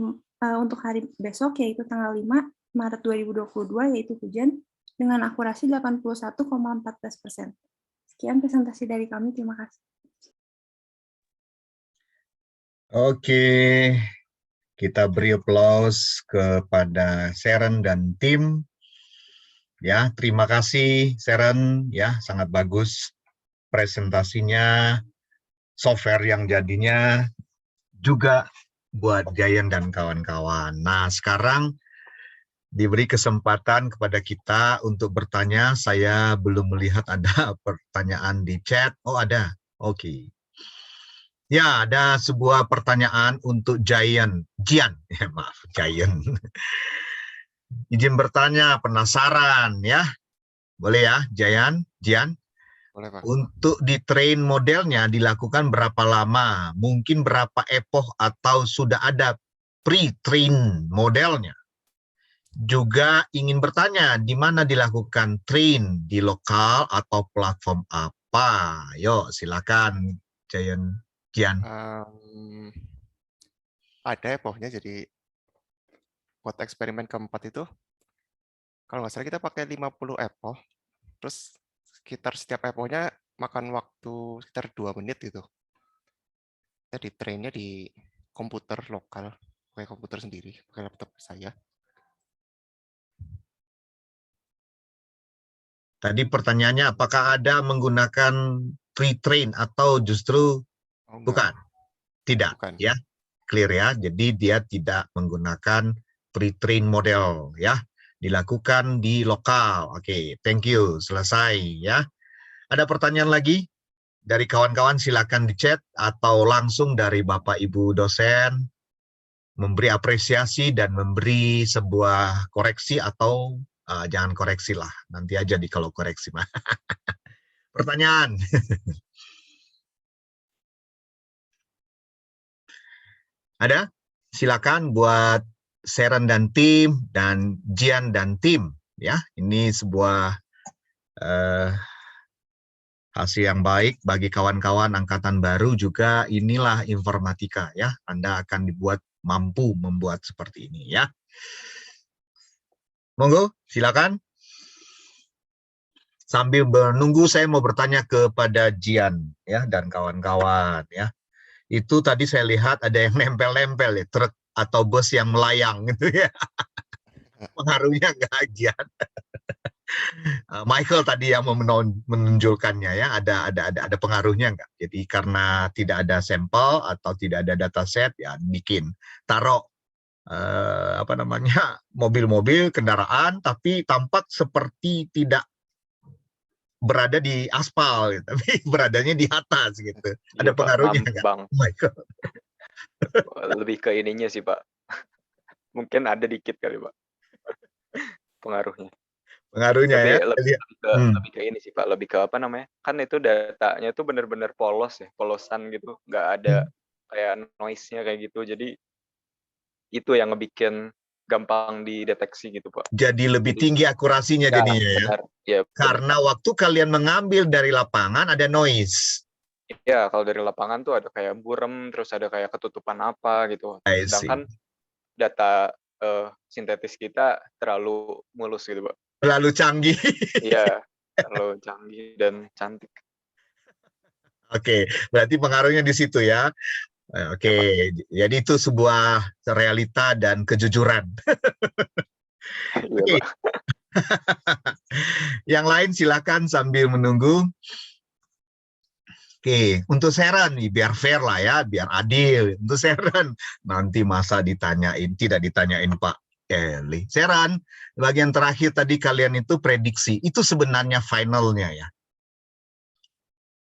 hari besok, yaitu tanggal 5 Maret 2022, yaitu hujan, dengan akurasi 81,14%. Sekian presentasi dari kami, terima kasih. Oke. Kita beri aplaus kepada Sharon dan tim. Ya, terima kasih Sharon, ya sangat bagus presentasinya, software yang jadinya juga buat Giant dan kawan-kawan. Nah, sekarang diberi kesempatan kepada kita untuk bertanya. Saya belum melihat ada pertanyaan di chat. Oh, ada. Oke. Ya, ada sebuah pertanyaan untuk Jian. Ya, maaf, Giant. Izin bertanya, penasaran ya? Boleh ya, Jian? Boleh, Pak. Untuk di-train modelnya dilakukan berapa lama? Mungkin berapa epoch atau sudah ada pre-train modelnya? Juga ingin bertanya, di mana dilakukan train? Di lokal atau platform apa? Yuk, silakan, Jian. Ada epochnya, jadi buat eksperimen keempat itu, kalau nggak salah kita pakai 50 epoch, terus sekitar setiap epochnya makan waktu sekitar 2 menit gitu. Jadi trainnya di komputer lokal, pakai komputer sendiri, pakai laptop saya. Tadi pertanyaannya, apakah ada menggunakan pre-train atau justru bukan? Tidak, Bukan. ya, clear ya. Jadi dia tidak menggunakan pre-train model, ya, dilakukan di lokal. Oke, thank you, selesai ya. Ada pertanyaan lagi dari kawan-kawan? Silakan di chat atau langsung dari Bapak Ibu dosen. memberi apresiasi dan memberi sebuah koreksi atau jangan koreksi lah, nanti aja kalau koreksi mah. Pertanyaan. Ada? Silakan buat Sharon dan tim dan Jian dan tim ya. Ini sebuah hasil yang baik bagi kawan-kawan angkatan baru juga. Inilah informatika ya. Anda akan mampu membuat seperti ini ya. Monggo, silakan. Sambil menunggu saya mau bertanya kepada Jian ya dan kawan-kawan ya. Itu tadi saya lihat ada yang nempel-nempel ya, truk atau bus yang melayang gitu ya. Pengaruhnya enggak, Jian? Michael tadi yang menunjukkannya ya, ada pengaruhnya enggak? Jadi karena tidak ada sampel atau tidak ada dataset ya taruh mobil-mobil kendaraan tapi tampak seperti tidak berada di aspal gitu, tapi beradanya di atas gitu. Ada Iya, Pak, pengaruhnya enggak, ngambang. Michael? Lebih ke ininya sih, Pak. Mungkin ada dikit kali, Pak. Pengaruhnya. Pengaruhnya Tapi ya. lebih ke ini sih, Pak. Lebih ke apa namanya? Kan itu datanya itu benar-benar polos ya, polosan gitu. Nggak ada kayak noise-nya kayak gitu. Jadi itu yang ngebikin gampang dideteksi gitu, Pak. Jadi lebih tinggi akurasinya Ya, jadinya ya. benar. Ya, benar. Karena waktu kalian mengambil dari lapangan ada noise. Iya, kalau dari lapangan tuh ada kayak burem, terus ada kayak ketutupan apa gitu. I see. Sedangkan data sintetis kita terlalu mulus gitu, Pak. Terlalu canggih. Iya, terlalu canggih dan cantik. Oke, berarti pengaruhnya di situ ya. Oke, jadi itu sebuah realita dan kejujuran. Iya, Oke. Pak. Yang lain silakan sambil menunggu. Oke, untuk Sharon nih, biar fair lah ya, biar adil. Untuk Sharon, nanti masa tidak ditanyain Pak Kelly. Sharon, bagian terakhir tadi kalian itu prediksi, itu sebenarnya finalnya ya?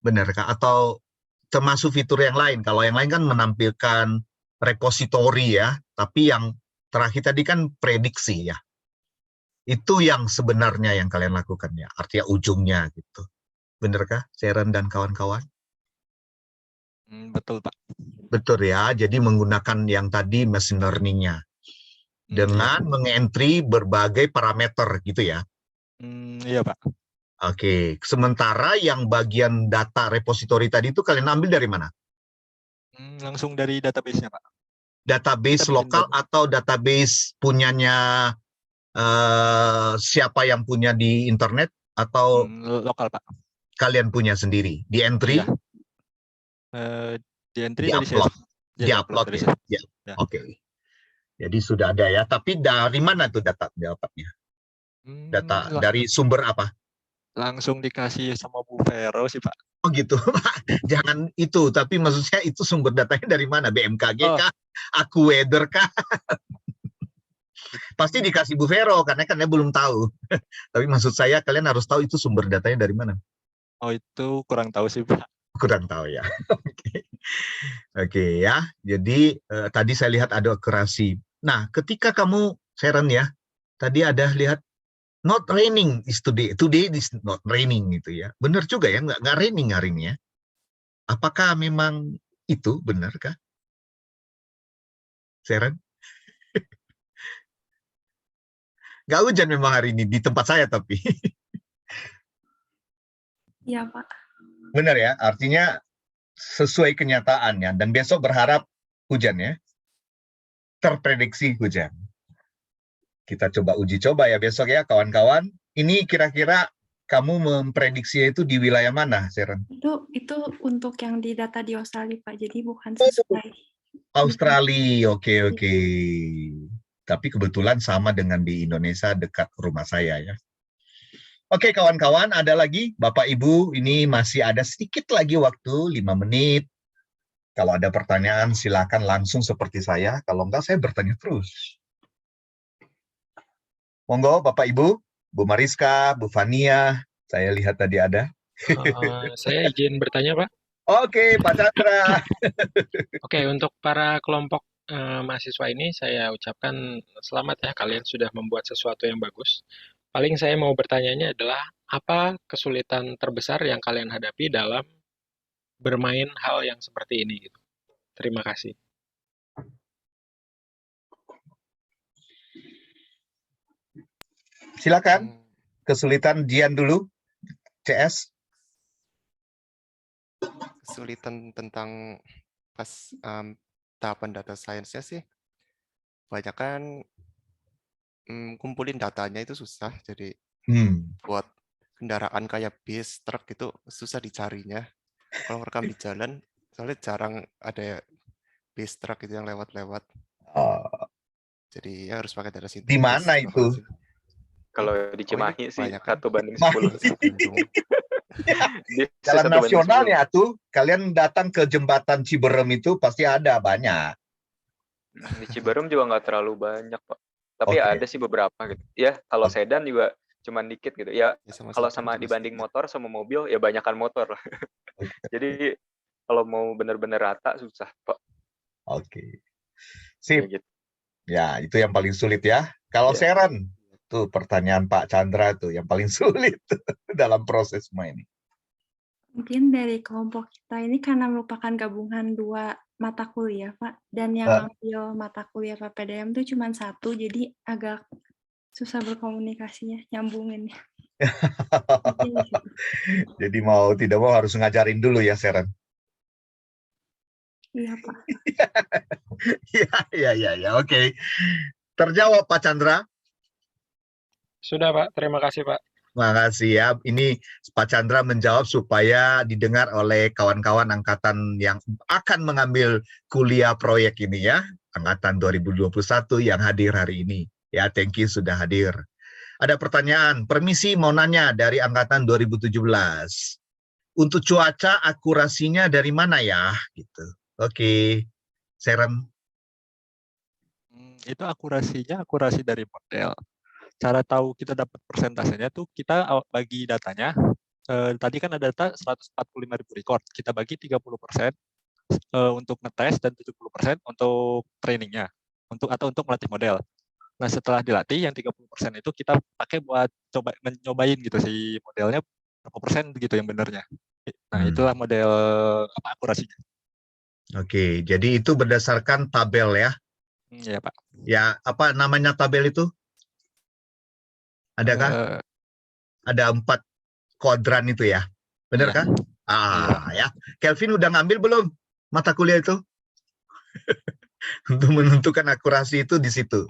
Benarkah? Atau termasuk fitur yang lain? Kalau yang lain kan menampilkan repository ya, tapi yang terakhir tadi kan prediksi ya. Itu yang sebenarnya yang kalian lakukan ya, artinya ujungnya gitu. Benarkah, Sharon dan kawan-kawan? Betul, Pak. Betul ya, jadi menggunakan yang tadi machine learning-nya. Dengan mengentry berbagai parameter gitu ya. Iya, Pak. Oke, sementara yang bagian data repository tadi itu kalian ambil dari mana? Langsung dari database-nya, Pak. Database lokal atau database punyanya siapa yang punya di internet atau lokal, Pak. Kalian punya sendiri? Di entry? Iya. Di entry di dari upload. saya. Di upload ya. Ya. Oke. Jadi sudah ada ya. Tapi dari mana tuh dapatnya? Data dari sumber apa? Langsung dikasih sama Bu Vero sih, Pak. Oh gitu, jangan itu. Tapi maksudnya itu sumber datanya dari mana? BMKG kah? AccuWeather kah? Pasti dikasih Bu Vero karena kan dia belum tahu. Tapi maksud saya kalian harus tahu itu sumber datanya dari mana. Oh, itu kurang tahu sih, Pak. Kurang tahu ya. Oke ya. Jadi tadi saya lihat ada akurasi. Nah, ketika kamu Sharon ya, tadi ada lihat not raining is today. Today is not raining gitu ya. Benar juga ya, nggak raining hari ini ya. Apakah memang itu benarkah? Sharon? Nggak hujan memang hari ini di tempat saya tapi. Iya, Pak. Benar ya, artinya sesuai kenyataannya. Dan besok berharap hujan ya. Terprediksi hujan. Kita coba uji coba ya besok ya kawan-kawan. Ini kira-kira kamu memprediksi itu di wilayah mana, Sharon? Itu untuk yang di data di Australia, Pak. Jadi bukan sesuai. Australia, oke. Tapi kebetulan sama dengan di Indonesia dekat rumah saya ya. Oke kawan-kawan, ada lagi Bapak Ibu, ini masih ada sedikit lagi waktu, 5 menit. Kalau ada pertanyaan silakan langsung seperti saya, kalau enggak saya bertanya terus. Monggo Bapak Ibu, Bu Mariska, Bu Fania, saya lihat tadi ada. Saya izin bertanya, Pak. Oke, Pak Chandra. Oke, untuk para kelompok mahasiswa ini saya ucapkan selamat ya, kalian sudah membuat sesuatu yang bagus. Paling saya mau bertanyanya adalah, apa kesulitan terbesar yang kalian hadapi dalam bermain hal yang seperti ini gitu. Terima kasih. Silakan, kesulitan Jian dulu, CS. Kesulitan tentang pas tahapan data science-nya sih, banyak kan kumpulin datanya itu susah, jadi buat kendaraan kayak bis, truk itu susah dicarinya. Kalau rekam di jalan, soalnya jarang ada bis, truk itu yang lewat-lewat. Jadi ya harus pakai data sintetis. Di mana itu? Kalau di Cimahi sih banyak kan? 1:10. Jalan nasionalnya tuh, kalian datang ke jembatan Ciberem itu pasti ada banyak. Di Ciberem juga nggak terlalu banyak, Pak. Tapi ada sih beberapa gitu. Ya, kalau sedan juga cuman dikit gitu. Ya, kalau sama dibanding motor sama mobil, ya banyakan motor lah. Jadi kalau mau benar-benar rata susah, Pak. Oke. Sip. Ya, gitu. Ya, itu yang paling sulit ya. Kalau Seren, tuh pertanyaan Pak Chandra tuh yang paling sulit dalam proses semua ini. Mungkin dari kelompok kita ini karena merupakan gabungan 2 mata kuliah, Pak. Dan yang ambil mata kuliah PPDM itu cuma 1, jadi agak susah berkomunikasinya, nyambunginnya. Jadi mau tidak mau harus ngajarin dulu ya, Seren? Iya, Pak. Ya, oke. Terjawab, Pak Chandra? Sudah, Pak. Terima kasih, Pak. Terima kasih ya. Ini Pak Chandra menjawab supaya didengar oleh kawan-kawan angkatan yang akan mengambil kuliah proyek ini ya. Angkatan 2021 yang hadir hari ini. Ya, thank you sudah hadir. Ada pertanyaan, permisi mau nanya dari angkatan 2017. Untuk cuaca akurasinya dari mana ya? Gitu. Oke. Seren. Itu akurasi dari model. Cara tahu kita dapat persentasenya tuh kita bagi datanya. Tadi kan ada data 145.000 record. Kita bagi 30% untuk ngetes dan 70% untuk trainingnya. Atau untuk melatih model. Nah, setelah dilatih yang 30% itu kita pakai buat nyobain gitu si modelnya berapa persen gitu yang benernya. Nah, itulah model akurasinya. Oke, jadi itu berdasarkan tabel ya? Iya, Pak. Ya, apa namanya tabel itu? Adakah? Ada 4 kuadran itu ya? Benar kan? Ya. Kelvin udah ngambil belum mata kuliah itu? Untuk menentukan akurasi itu di situ.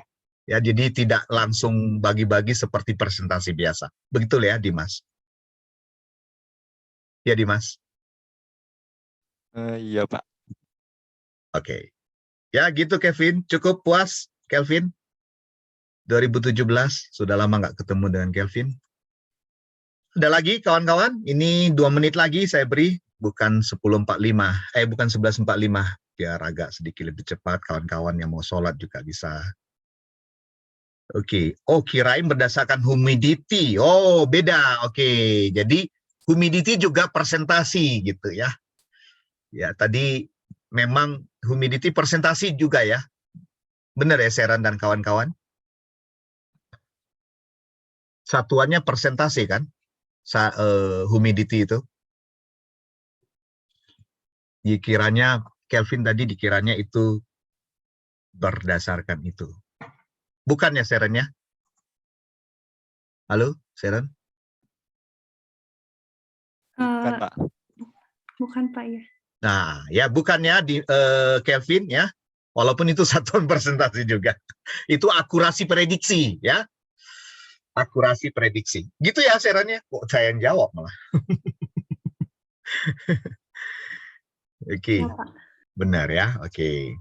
Ya, jadi tidak langsung bagi-bagi seperti presentasi biasa. Begitu ya, Dimas? Ya, Dimas? Iya, Pak. Oke. Ya, gitu Kevin. Cukup puas, Kelvin? 2017, sudah lama nggak ketemu dengan Kelvin. Ada lagi kawan-kawan? Ini 2 menit lagi saya beri, bukan 10.45, bukan 11.45, biar agak sedikit lebih cepat kawan-kawan yang mau sholat juga bisa. Oke. Oh, kirain berdasarkan humidity. Oh, beda. Oke. Jadi humidity juga presentasi gitu ya. Ya, tadi memang humidity presentasi juga ya. Benar ya, Seren dan kawan-kawan? Satuannya persentase kan, humidity itu. Dikiranya, Kelvin tadi dikiranya itu berdasarkan itu. Bukan ya, Seren ya? Halo, Seren? Bukan, Pak. Bukan, Pak, ya. Nah, ya bukan ya, Kelvin ya. Walaupun itu satuan persentase juga. Itu akurasi prediksi ya. Akurasi prediksi. Gitu ya Serennya? Kok saya yang jawab malah. Oke. Benar ya. Oke.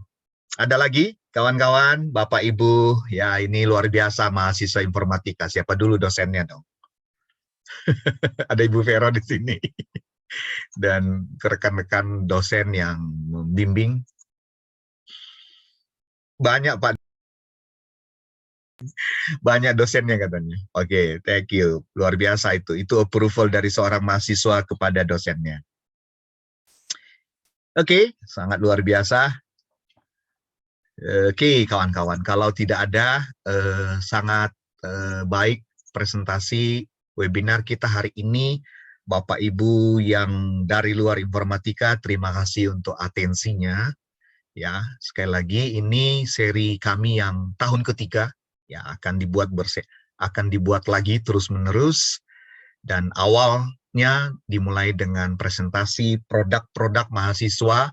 Ada lagi kawan-kawan, Bapak Ibu, ya ini luar biasa mahasiswa informatika. Siapa dulu dosennya dong? Ada Ibu Vero di sini. Dan rekan-rekan dosen yang membimbing. Banyak Pak. Banyak dosennya katanya. Oke, thank you. Luar biasa itu. Itu approval dari seorang mahasiswa kepada dosennya. Oke, sangat luar biasa. Oke, kawan-kawan, kalau tidak ada sangat baik presentasi webinar kita hari ini. Bapak Ibu yang dari luar informatika, terima kasih untuk atensinya. Ya, sekali lagi ini seri kami yang tahun ketiga, ya akan dibuat lagi terus-menerus, dan awalnya dimulai dengan presentasi produk-produk mahasiswa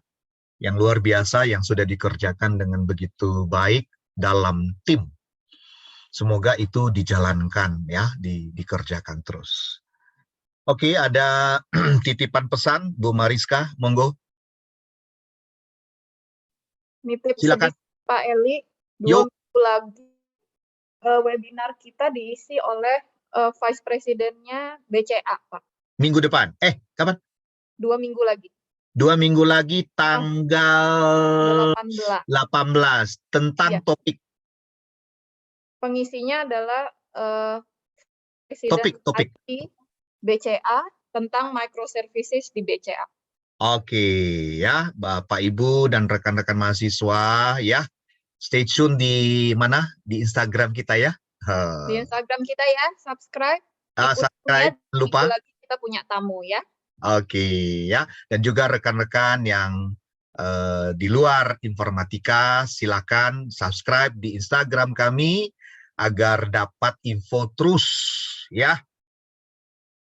yang luar biasa yang sudah dikerjakan dengan begitu baik dalam tim. Semoga itu dijalankan ya, dikerjakan terus. Oke, ada titipan pesan Bu Mariska, monggo. Nitip Silakan. sedikit Pak Eli, 2 Yuk. minggu lagi webinar kita diisi oleh Vice Presidennya BCA, Pak. Minggu depan. Kapan? 2 minggu lagi. 2 minggu lagi tanggal 18 tentang Iya. topik. Pengisinya adalah Presiden Topik. IT BCA tentang microservices di BCA. Oke, ya, Bapak Ibu dan rekan-rekan mahasiswa ya. Stay tune di mana? Di Instagram kita ya. Di Instagram kita ya, subscribe. Subscribe, lupa. Minggu lagi kita punya tamu ya. Oke, ya. Dan juga rekan-rekan yang di luar informatika, silakan subscribe di Instagram kami agar dapat info terus ya.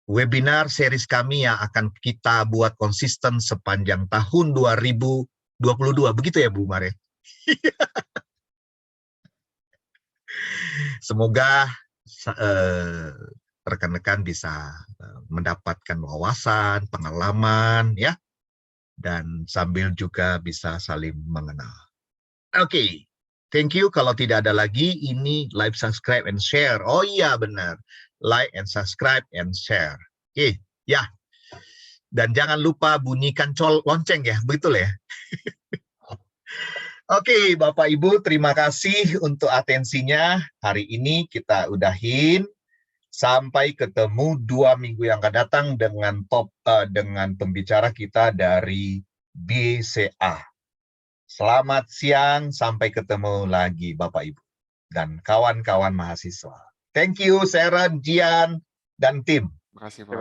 Webinar series kami yang akan kita buat konsisten sepanjang tahun 2022. Begitu ya Bu Mare? Semoga rekan-rekan bisa mendapatkan wawasan, pengalaman ya, dan sambil juga bisa saling mengenal. Oke, thank you. Kalau tidak ada lagi, ini like, subscribe, and share. Oh iya benar, like and subscribe and share. Oke, ya. Dan jangan lupa bunyikan lonceng ya, betul ya. Oke, Bapak Ibu, terima kasih untuk atensinya. Hari ini kita udahin. Sampai ketemu 2 minggu yang akan datang dengan pembicara kita dari BCA. Selamat siang, sampai ketemu lagi Bapak Ibu dan kawan-kawan mahasiswa. Thank you, Sharon, Jian, dan tim. Terima kasih, Pak.